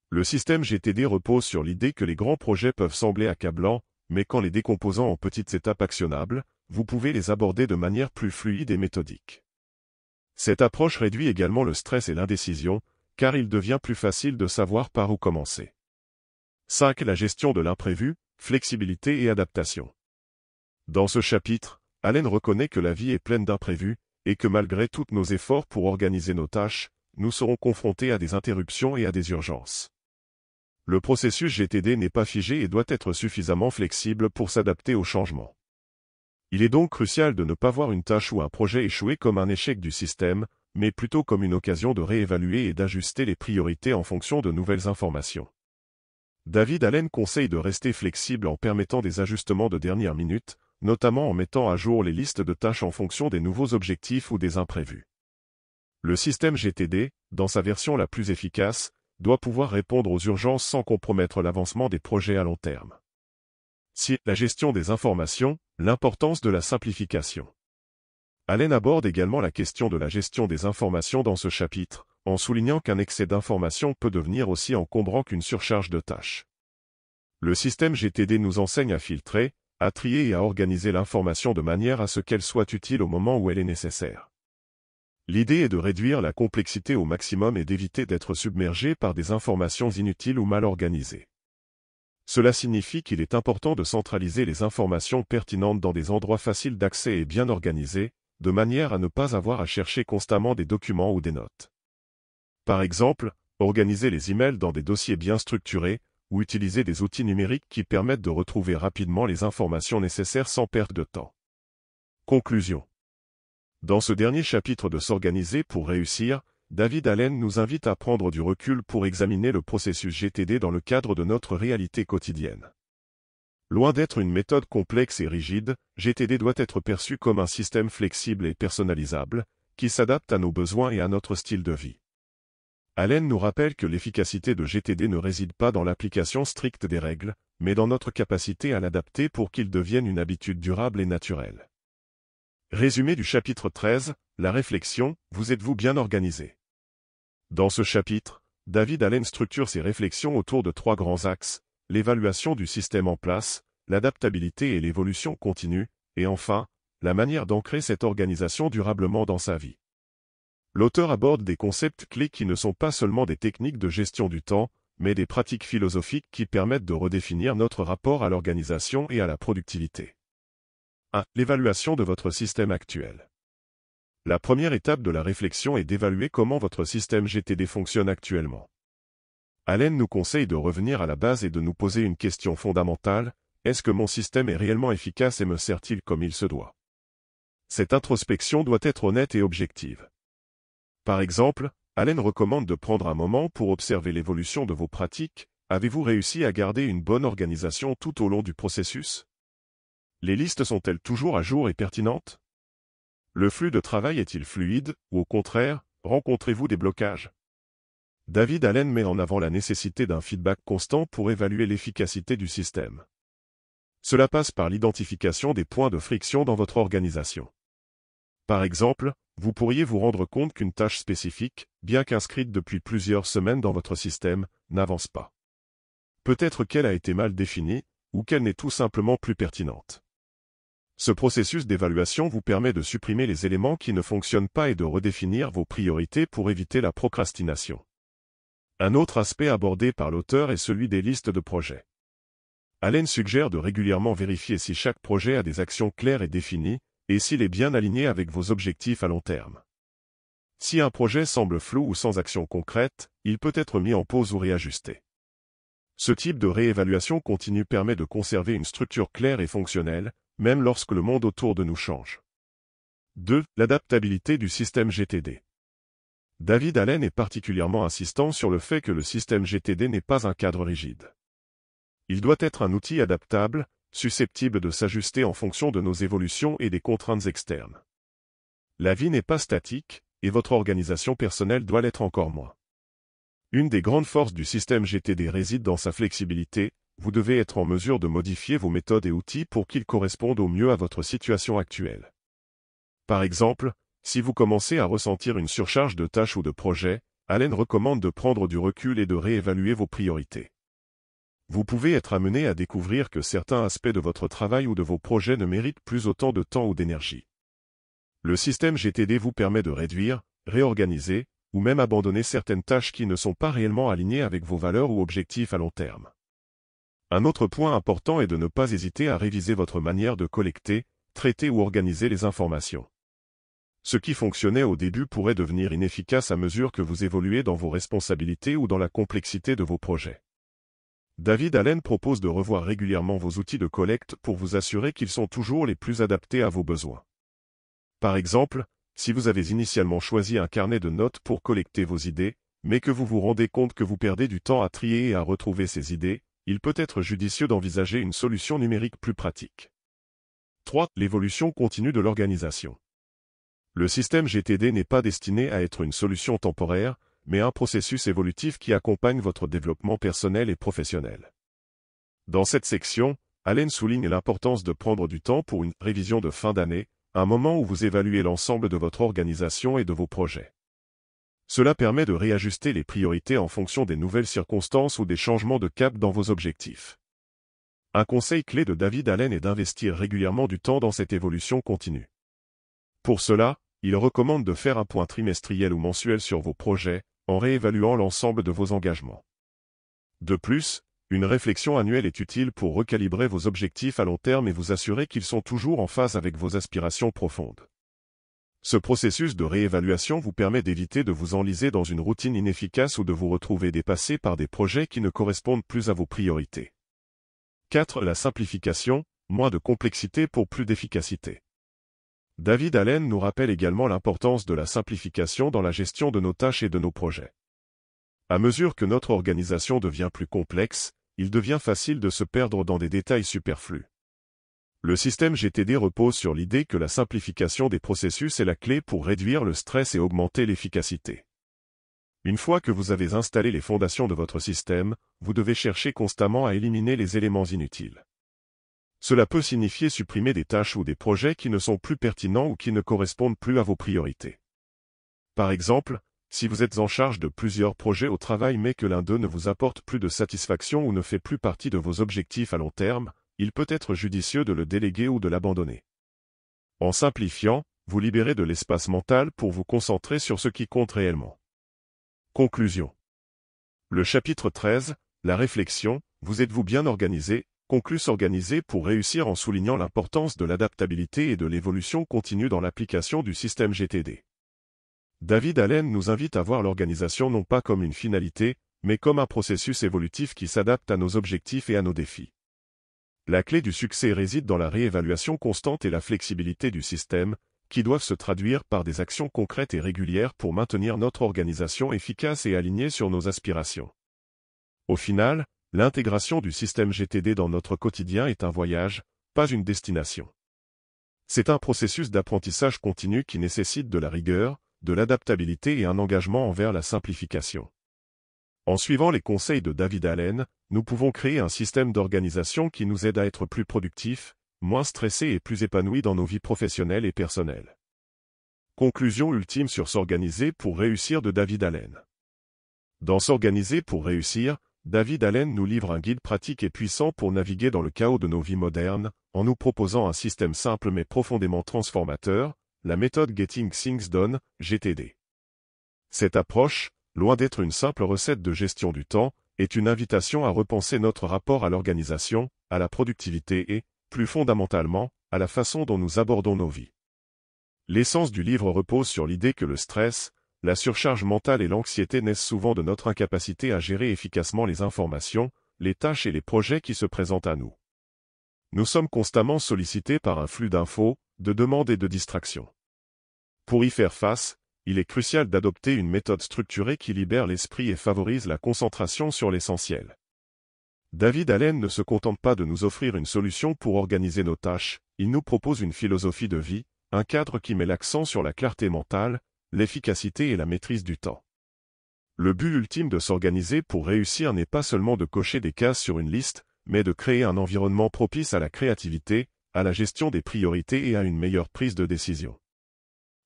Le système GTD repose sur l'idée que les grands projets peuvent sembler accablants, mais qu'en les décomposant en petites étapes actionnables, vous pouvez les aborder de manière plus fluide et méthodique. Cette approche réduit également le stress et l'indécision, car il devient plus facile de savoir par où commencer. 5. La gestion de l'imprévu, flexibilité et adaptation. Dans ce chapitre, Allen reconnaît que la vie est pleine d'imprévus, et que malgré tous nos efforts pour organiser nos tâches, nous serons confrontés à des interruptions et à des urgences. Le processus GTD n'est pas figé et doit être suffisamment flexible pour s'adapter aux changements. Il est donc crucial de ne pas voir une tâche ou un projet échouer comme un échec du système, mais plutôt comme une occasion de réévaluer et d'ajuster les priorités en fonction de nouvelles informations. David Allen conseille de rester flexible en permettant des ajustements de dernière minute, notamment en mettant à jour les listes de tâches en fonction des nouveaux objectifs ou des imprévus. Le système GTD, dans sa version la plus efficace, doit pouvoir répondre aux urgences sans compromettre l'avancement des projets à long terme. 6. La gestion des informations, l'importance de la simplification. Allen aborde également la question de la gestion des informations dans ce chapitre, en soulignant qu'un excès d'informations peut devenir aussi encombrant qu'une surcharge de tâches. Le système GTD nous enseigne à filtrer, à trier et à organiser l'information de manière à ce qu'elle soit utile au moment où elle est nécessaire. L'idée est de réduire la complexité au maximum et d'éviter d'être submergé par des informations inutiles ou mal organisées. Cela signifie qu'il est important de centraliser les informations pertinentes dans des endroits faciles d'accès et bien organisés, de manière à ne pas avoir à chercher constamment des documents ou des notes. Par exemple, organiser les emails dans des dossiers bien structurés, ou utiliser des outils numériques qui permettent de retrouver rapidement les informations nécessaires sans perte de temps. Conclusion. Dans ce dernier chapitre de S'organiser pour réussir, David Allen nous invite à prendre du recul pour examiner le processus GTD dans le cadre de notre réalité quotidienne. Loin d'être une méthode complexe et rigide, GTD doit être perçu comme un système flexible et personnalisable, qui s'adapte à nos besoins et à notre style de vie. Allen nous rappelle que l'efficacité de GTD ne réside pas dans l'application stricte des règles, mais dans notre capacité à l'adapter pour qu'il devienne une habitude durable et naturelle. Résumé du chapitre 13, la réflexion, vous êtes-vous bien organisé? Dans ce chapitre, David Allen structure ses réflexions autour de 3 grands axes, l'évaluation du système en place, l'adaptabilité et l'évolution continue, et enfin, la manière d'ancrer cette organisation durablement dans sa vie. L'auteur aborde des concepts clés qui ne sont pas seulement des techniques de gestion du temps, mais des pratiques philosophiques qui permettent de redéfinir notre rapport à l'organisation et à la productivité. 1. L'évaluation de votre système actuel. La première étape de la réflexion est d'évaluer comment votre système GTD fonctionne actuellement. Allen nous conseille de revenir à la base et de nous poser une question fondamentale, est-ce que mon système est réellement efficace et me sert-il comme il se doit? Cette introspection doit être honnête et objective. Par exemple, Allen recommande de prendre un moment pour observer l'évolution de vos pratiques. Avez-vous réussi à garder une bonne organisation tout au long du processus? Les listes sont-elles toujours à jour et pertinentes? Le flux de travail est-il fluide, ou au contraire, rencontrez-vous des blocages? David Allen met en avant la nécessité d'un feedback constant pour évaluer l'efficacité du système. Cela passe par l'identification des points de friction dans votre organisation. Par exemple, vous pourriez vous rendre compte qu'une tâche spécifique, bien qu'inscrite depuis plusieurs semaines dans votre système, n'avance pas. Peut-être qu'elle a été mal définie, ou qu'elle n'est tout simplement plus pertinente. Ce processus d'évaluation vous permet de supprimer les éléments qui ne fonctionnent pas et de redéfinir vos priorités pour éviter la procrastination. Un autre aspect abordé par l'auteur est celui des listes de projets. Allen suggère de régulièrement vérifier si chaque projet a des actions claires et définies, et s'il est bien aligné avec vos objectifs à long terme. Si un projet semble flou ou sans action concrète, il peut être mis en pause ou réajusté. Ce type de réévaluation continue permet de conserver une structure claire et fonctionnelle, même lorsque le monde autour de nous change. 2. L'adaptabilité du système GTD. David Allen est particulièrement insistant sur le fait que le système GTD n'est pas un cadre rigide. Il doit être un outil adaptable, susceptible de s'ajuster en fonction de nos évolutions et des contraintes externes. La vie n'est pas statique, et votre organisation personnelle doit l'être encore moins. Une des grandes forces du système GTD réside dans sa flexibilité. Vous devez être en mesure de modifier vos méthodes et outils pour qu'ils correspondent au mieux à votre situation actuelle. Par exemple, si vous commencez à ressentir une surcharge de tâches ou de projets, Allen recommande de prendre du recul et de réévaluer vos priorités. Vous pouvez être amené à découvrir que certains aspects de votre travail ou de vos projets ne méritent plus autant de temps ou d'énergie. Le système GTD vous permet de réduire, réorganiser, ou même abandonner certaines tâches qui ne sont pas réellement alignées avec vos valeurs ou objectifs à long terme. Un autre point important est de ne pas hésiter à réviser votre manière de collecter, traiter ou organiser les informations. Ce qui fonctionnait au début pourrait devenir inefficace à mesure que vous évoluez dans vos responsabilités ou dans la complexité de vos projets. David Allen propose de revoir régulièrement vos outils de collecte pour vous assurer qu'ils sont toujours les plus adaptés à vos besoins. Par exemple, si vous avez initialement choisi un carnet de notes pour collecter vos idées, mais que vous vous rendez compte que vous perdez du temps à trier et à retrouver ces idées, il peut être judicieux d'envisager une solution numérique plus pratique. 3. L'évolution continue de l'organisation. Le système GTD n'est pas destiné à être une solution temporaire, mais un processus évolutif qui accompagne votre développement personnel et professionnel. Dans cette section, Allen souligne l'importance de prendre du temps pour une révision de fin d'année, un moment où vous évaluez l'ensemble de votre organisation et de vos projets. Cela permet de réajuster les priorités en fonction des nouvelles circonstances ou des changements de cap dans vos objectifs. Un conseil clé de David Allen est d'investir régulièrement du temps dans cette évolution continue. Pour cela, il recommande de faire un point trimestriel ou mensuel sur vos projets, en réévaluant l'ensemble de vos engagements. De plus, une réflexion annuelle est utile pour recalibrer vos objectifs à long terme et vous assurer qu'ils sont toujours en phase avec vos aspirations profondes. Ce processus de réévaluation vous permet d'éviter de vous enliser dans une routine inefficace ou de vous retrouver dépassé par des projets qui ne correspondent plus à vos priorités. 4. La simplification, moins de complexité pour plus d'efficacité. David Allen nous rappelle également l'importance de la simplification dans la gestion de nos tâches et de nos projets. À mesure que notre organisation devient plus complexe, il devient facile de se perdre dans des détails superflus. Le système GTD repose sur l'idée que la simplification des processus est la clé pour réduire le stress et augmenter l'efficacité. Une fois que vous avez installé les fondations de votre système, vous devez chercher constamment à éliminer les éléments inutiles. Cela peut signifier supprimer des tâches ou des projets qui ne sont plus pertinents ou qui ne correspondent plus à vos priorités. Par exemple, si vous êtes en charge de plusieurs projets au travail mais que l'un d'eux ne vous apporte plus de satisfaction ou ne fait plus partie de vos objectifs à long terme, il peut être judicieux de le déléguer ou de l'abandonner. En simplifiant, vous libérez de l'espace mental pour vous concentrer sur ce qui compte réellement. Conclusion. Le chapitre 13, la réflexion, vous êtes-vous bien organisé, conclut s'organiser pour réussir en soulignant l'importance de l'adaptabilité et de l'évolution continue dans l'application du système GTD. David Allen nous invite à voir l'organisation non pas comme une finalité, mais comme un processus évolutif qui s'adapte à nos objectifs et à nos défis. La clé du succès réside dans la réévaluation constante et la flexibilité du système, qui doivent se traduire par des actions concrètes et régulières pour maintenir notre organisation efficace et alignée sur nos aspirations. Au final, l'intégration du système GTD dans notre quotidien est un voyage, pas une destination. C'est un processus d'apprentissage continu qui nécessite de la rigueur, de l'adaptabilité et un engagement envers la simplification. En suivant les conseils de David Allen, nous pouvons créer un système d'organisation qui nous aide à être plus productifs, moins stressés et plus épanouis dans nos vies professionnelles et personnelles. Conclusion ultime sur s'organiser pour réussir de David Allen. Dans S'organiser pour réussir, David Allen nous livre un guide pratique et puissant pour naviguer dans le chaos de nos vies modernes, en nous proposant un système simple mais profondément transformateur, la méthode Getting Things Done, GTD. Cette approche, loin d'être une simple recette de gestion du temps, est une invitation à repenser notre rapport à l'organisation, à la productivité et, plus fondamentalement, à la façon dont nous abordons nos vies. L'essence du livre repose sur l'idée que le stress, la surcharge mentale et l'anxiété naissent souvent de notre incapacité à gérer efficacement les informations, les tâches et les projets qui se présentent à nous. Nous sommes constamment sollicités par un flux d'infos, de demandes et de distractions. Pour y faire face, il est crucial d'adopter une méthode structurée qui libère l'esprit et favorise la concentration sur l'essentiel. David Allen ne se contente pas de nous offrir une solution pour organiser nos tâches, il nous propose une philosophie de vie, un cadre qui met l'accent sur la clarté mentale, l'efficacité et la maîtrise du temps. Le but ultime de s'organiser pour réussir n'est pas seulement de cocher des cases sur une liste, mais de créer un environnement propice à la créativité, à la gestion des priorités et à une meilleure prise de décision.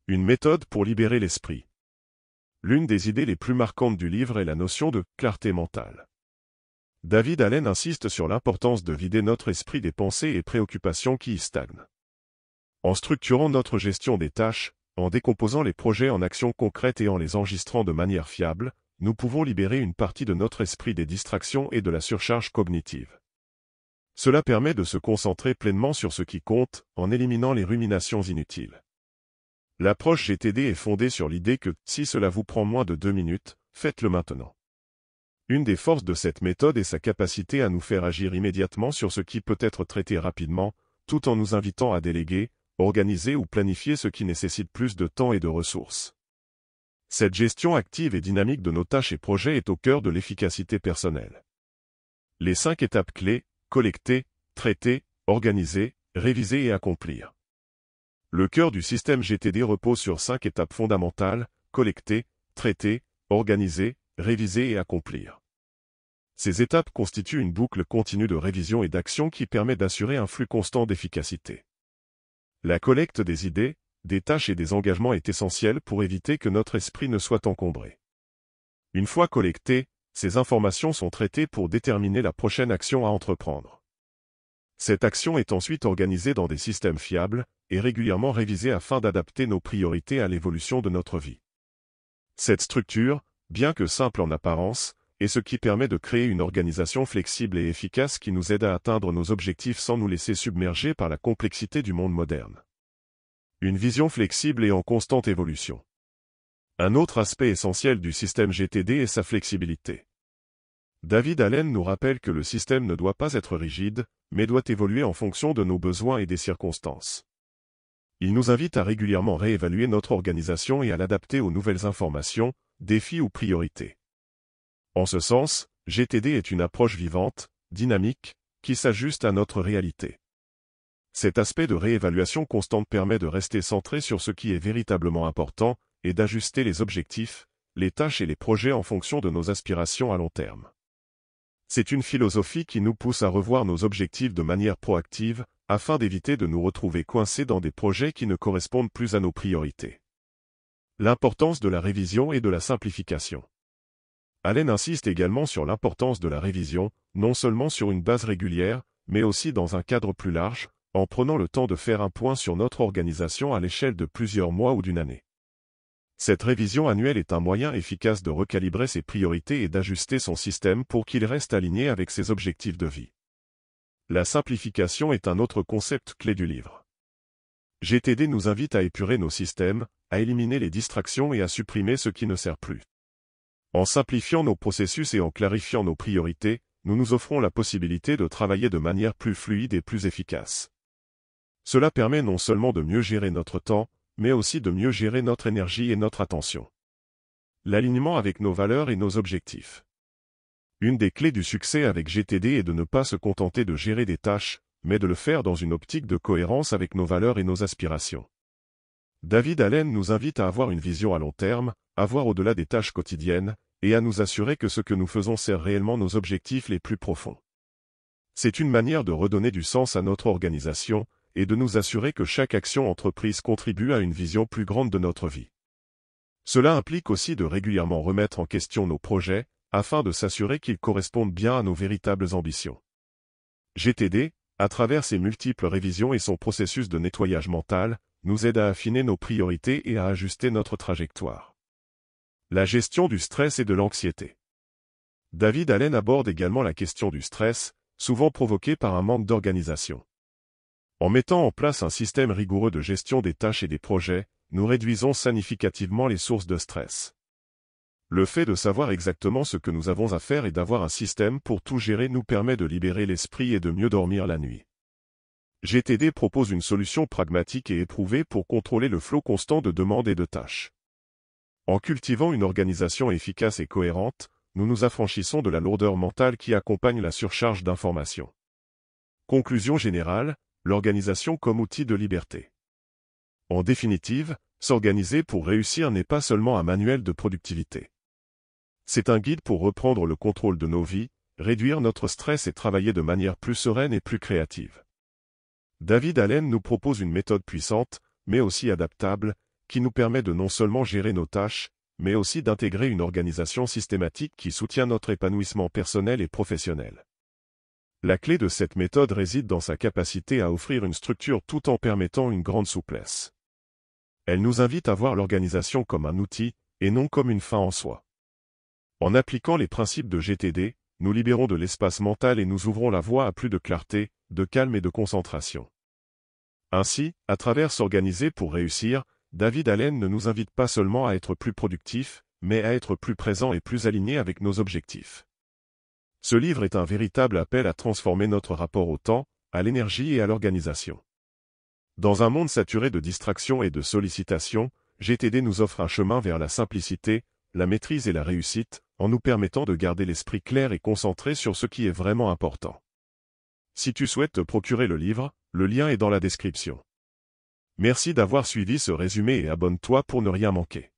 Une méthode pour libérer l'esprit. L'une des idées les plus marquantes du livre est la notion de clarté mentale. David Allen insiste sur l'importance de vider notre esprit des pensées et préoccupations qui y stagnent. En structurant notre gestion des tâches, en décomposant les projets en actions concrètes et en les enregistrant de manière fiable, nous pouvons libérer une partie de notre esprit des distractions et de la surcharge cognitive. Cela permet de se concentrer pleinement sur ce qui compte, en éliminant les ruminations inutiles. L'approche GTD est fondée sur l'idée que, si cela vous prend moins de 2 minutes, faites-le maintenant. Une des forces de cette méthode est sa capacité à nous faire agir immédiatement sur ce qui peut être traité rapidement, tout en nous invitant à déléguer, organiser ou planifier ce qui nécessite plus de temps et de ressources. Cette gestion active et dynamique de nos tâches et projets est au cœur de l'efficacité personnelle. Les 5 étapes clés, collecter, traiter, organiser, réviser et accomplir. Le cœur du système GTD repose sur 5 étapes fondamentales, collecter, traiter, organiser, réviser et accomplir. Ces étapes constituent une boucle continue de révision et d'action qui permet d'assurer un flux constant d'efficacité. La collecte des idées, des tâches et des engagements est essentielle pour éviter que notre esprit ne soit encombré. Une fois collectées, ces informations sont traitées pour déterminer la prochaine action à entreprendre. Cette action est ensuite organisée dans des systèmes fiables et régulièrement révisée afin d'adapter nos priorités à l'évolution de notre vie. Cette structure, bien que simple en apparence, est ce qui permet de créer une organisation flexible et efficace qui nous aide à atteindre nos objectifs sans nous laisser submerger par la complexité du monde moderne. Une vision flexible et en constante évolution. Un autre aspect essentiel du système GTD est sa flexibilité. David Allen nous rappelle que le système ne doit pas être rigide, mais doit évoluer en fonction de nos besoins et des circonstances. Il nous invite à régulièrement réévaluer notre organisation et à l'adapter aux nouvelles informations, défis ou priorités. En ce sens, GTD est une approche vivante, dynamique, qui s'ajuste à notre réalité. Cet aspect de réévaluation constante permet de rester centré sur ce qui est véritablement important et d'ajuster les objectifs, les tâches et les projets en fonction de nos aspirations à long terme. C'est une philosophie qui nous pousse à revoir nos objectifs de manière proactive, afin d'éviter de nous retrouver coincés dans des projets qui ne correspondent plus à nos priorités. L'importance de la révision et de la simplification. Allen insiste également sur l'importance de la révision, non seulement sur une base régulière, mais aussi dans un cadre plus large, en prenant le temps de faire un point sur notre organisation à l'échelle de plusieurs mois ou d'une année. Cette révision annuelle est un moyen efficace de recalibrer ses priorités et d'ajuster son système pour qu'il reste aligné avec ses objectifs de vie. La simplification est un autre concept clé du livre. GTD nous invite à épurer nos systèmes, à éliminer les distractions et à supprimer ce qui ne sert plus. En simplifiant nos processus et en clarifiant nos priorités, nous nous offrons la possibilité de travailler de manière plus fluide et plus efficace. Cela permet non seulement de mieux gérer notre temps, mais aussi de mieux gérer notre énergie et notre attention. L'alignement avec nos valeurs et nos objectifs. Une des clés du succès avec GTD est de ne pas se contenter de gérer des tâches, mais de le faire dans une optique de cohérence avec nos valeurs et nos aspirations. David Allen nous invite à avoir une vision à long terme, à voir au-delà des tâches quotidiennes, et à nous assurer que ce que nous faisons sert réellement nos objectifs les plus profonds. C'est une manière de redonner du sens à notre organisation, et de nous assurer que chaque action entreprise contribue à une vision plus grande de notre vie. Cela implique aussi de régulièrement remettre en question nos projets, afin de s'assurer qu'ils correspondent bien à nos véritables ambitions. GTD, à travers ses multiples révisions et son processus de nettoyage mental, nous aide à affiner nos priorités et à ajuster notre trajectoire. La gestion du stress et de l'anxiété. David Allen aborde également la question du stress, souvent provoqué par un manque d'organisation. En mettant en place un système rigoureux de gestion des tâches et des projets, nous réduisons significativement les sources de stress. Le fait de savoir exactement ce que nous avons à faire et d'avoir un système pour tout gérer nous permet de libérer l'esprit et de mieux dormir la nuit. GTD propose une solution pragmatique et éprouvée pour contrôler le flot constant de demandes et de tâches. En cultivant une organisation efficace et cohérente, nous nous affranchissons de la lourdeur mentale qui accompagne la surcharge d'informations. Conclusion générale, l'organisation comme outil de liberté. En définitive, s'organiser pour réussir n'est pas seulement un manuel de productivité. C'est un guide pour reprendre le contrôle de nos vies, réduire notre stress et travailler de manière plus sereine et plus créative. David Allen nous propose une méthode puissante, mais aussi adaptable, qui nous permet de non seulement gérer nos tâches, mais aussi d'intégrer une organisation systématique qui soutient notre épanouissement personnel et professionnel. La clé de cette méthode réside dans sa capacité à offrir une structure tout en permettant une grande souplesse. Elle nous invite à voir l'organisation comme un outil, et non comme une fin en soi. En appliquant les principes de GTD, nous libérons de l'espace mental et nous ouvrons la voie à plus de clarté, de calme et de concentration. Ainsi, à travers s'organiser pour réussir, David Allen ne nous invite pas seulement à être plus productifs, mais à être plus présents et plus alignés avec nos objectifs. Ce livre est un véritable appel à transformer notre rapport au temps, à l'énergie et à l'organisation. Dans un monde saturé de distractions et de sollicitations, GTD nous offre un chemin vers la simplicité, la maîtrise et la réussite, en nous permettant de garder l'esprit clair et concentré sur ce qui est vraiment important. Si tu souhaites te procurer le livre, le lien est dans la description. Merci d'avoir suivi ce résumé et abonne-toi pour ne rien manquer.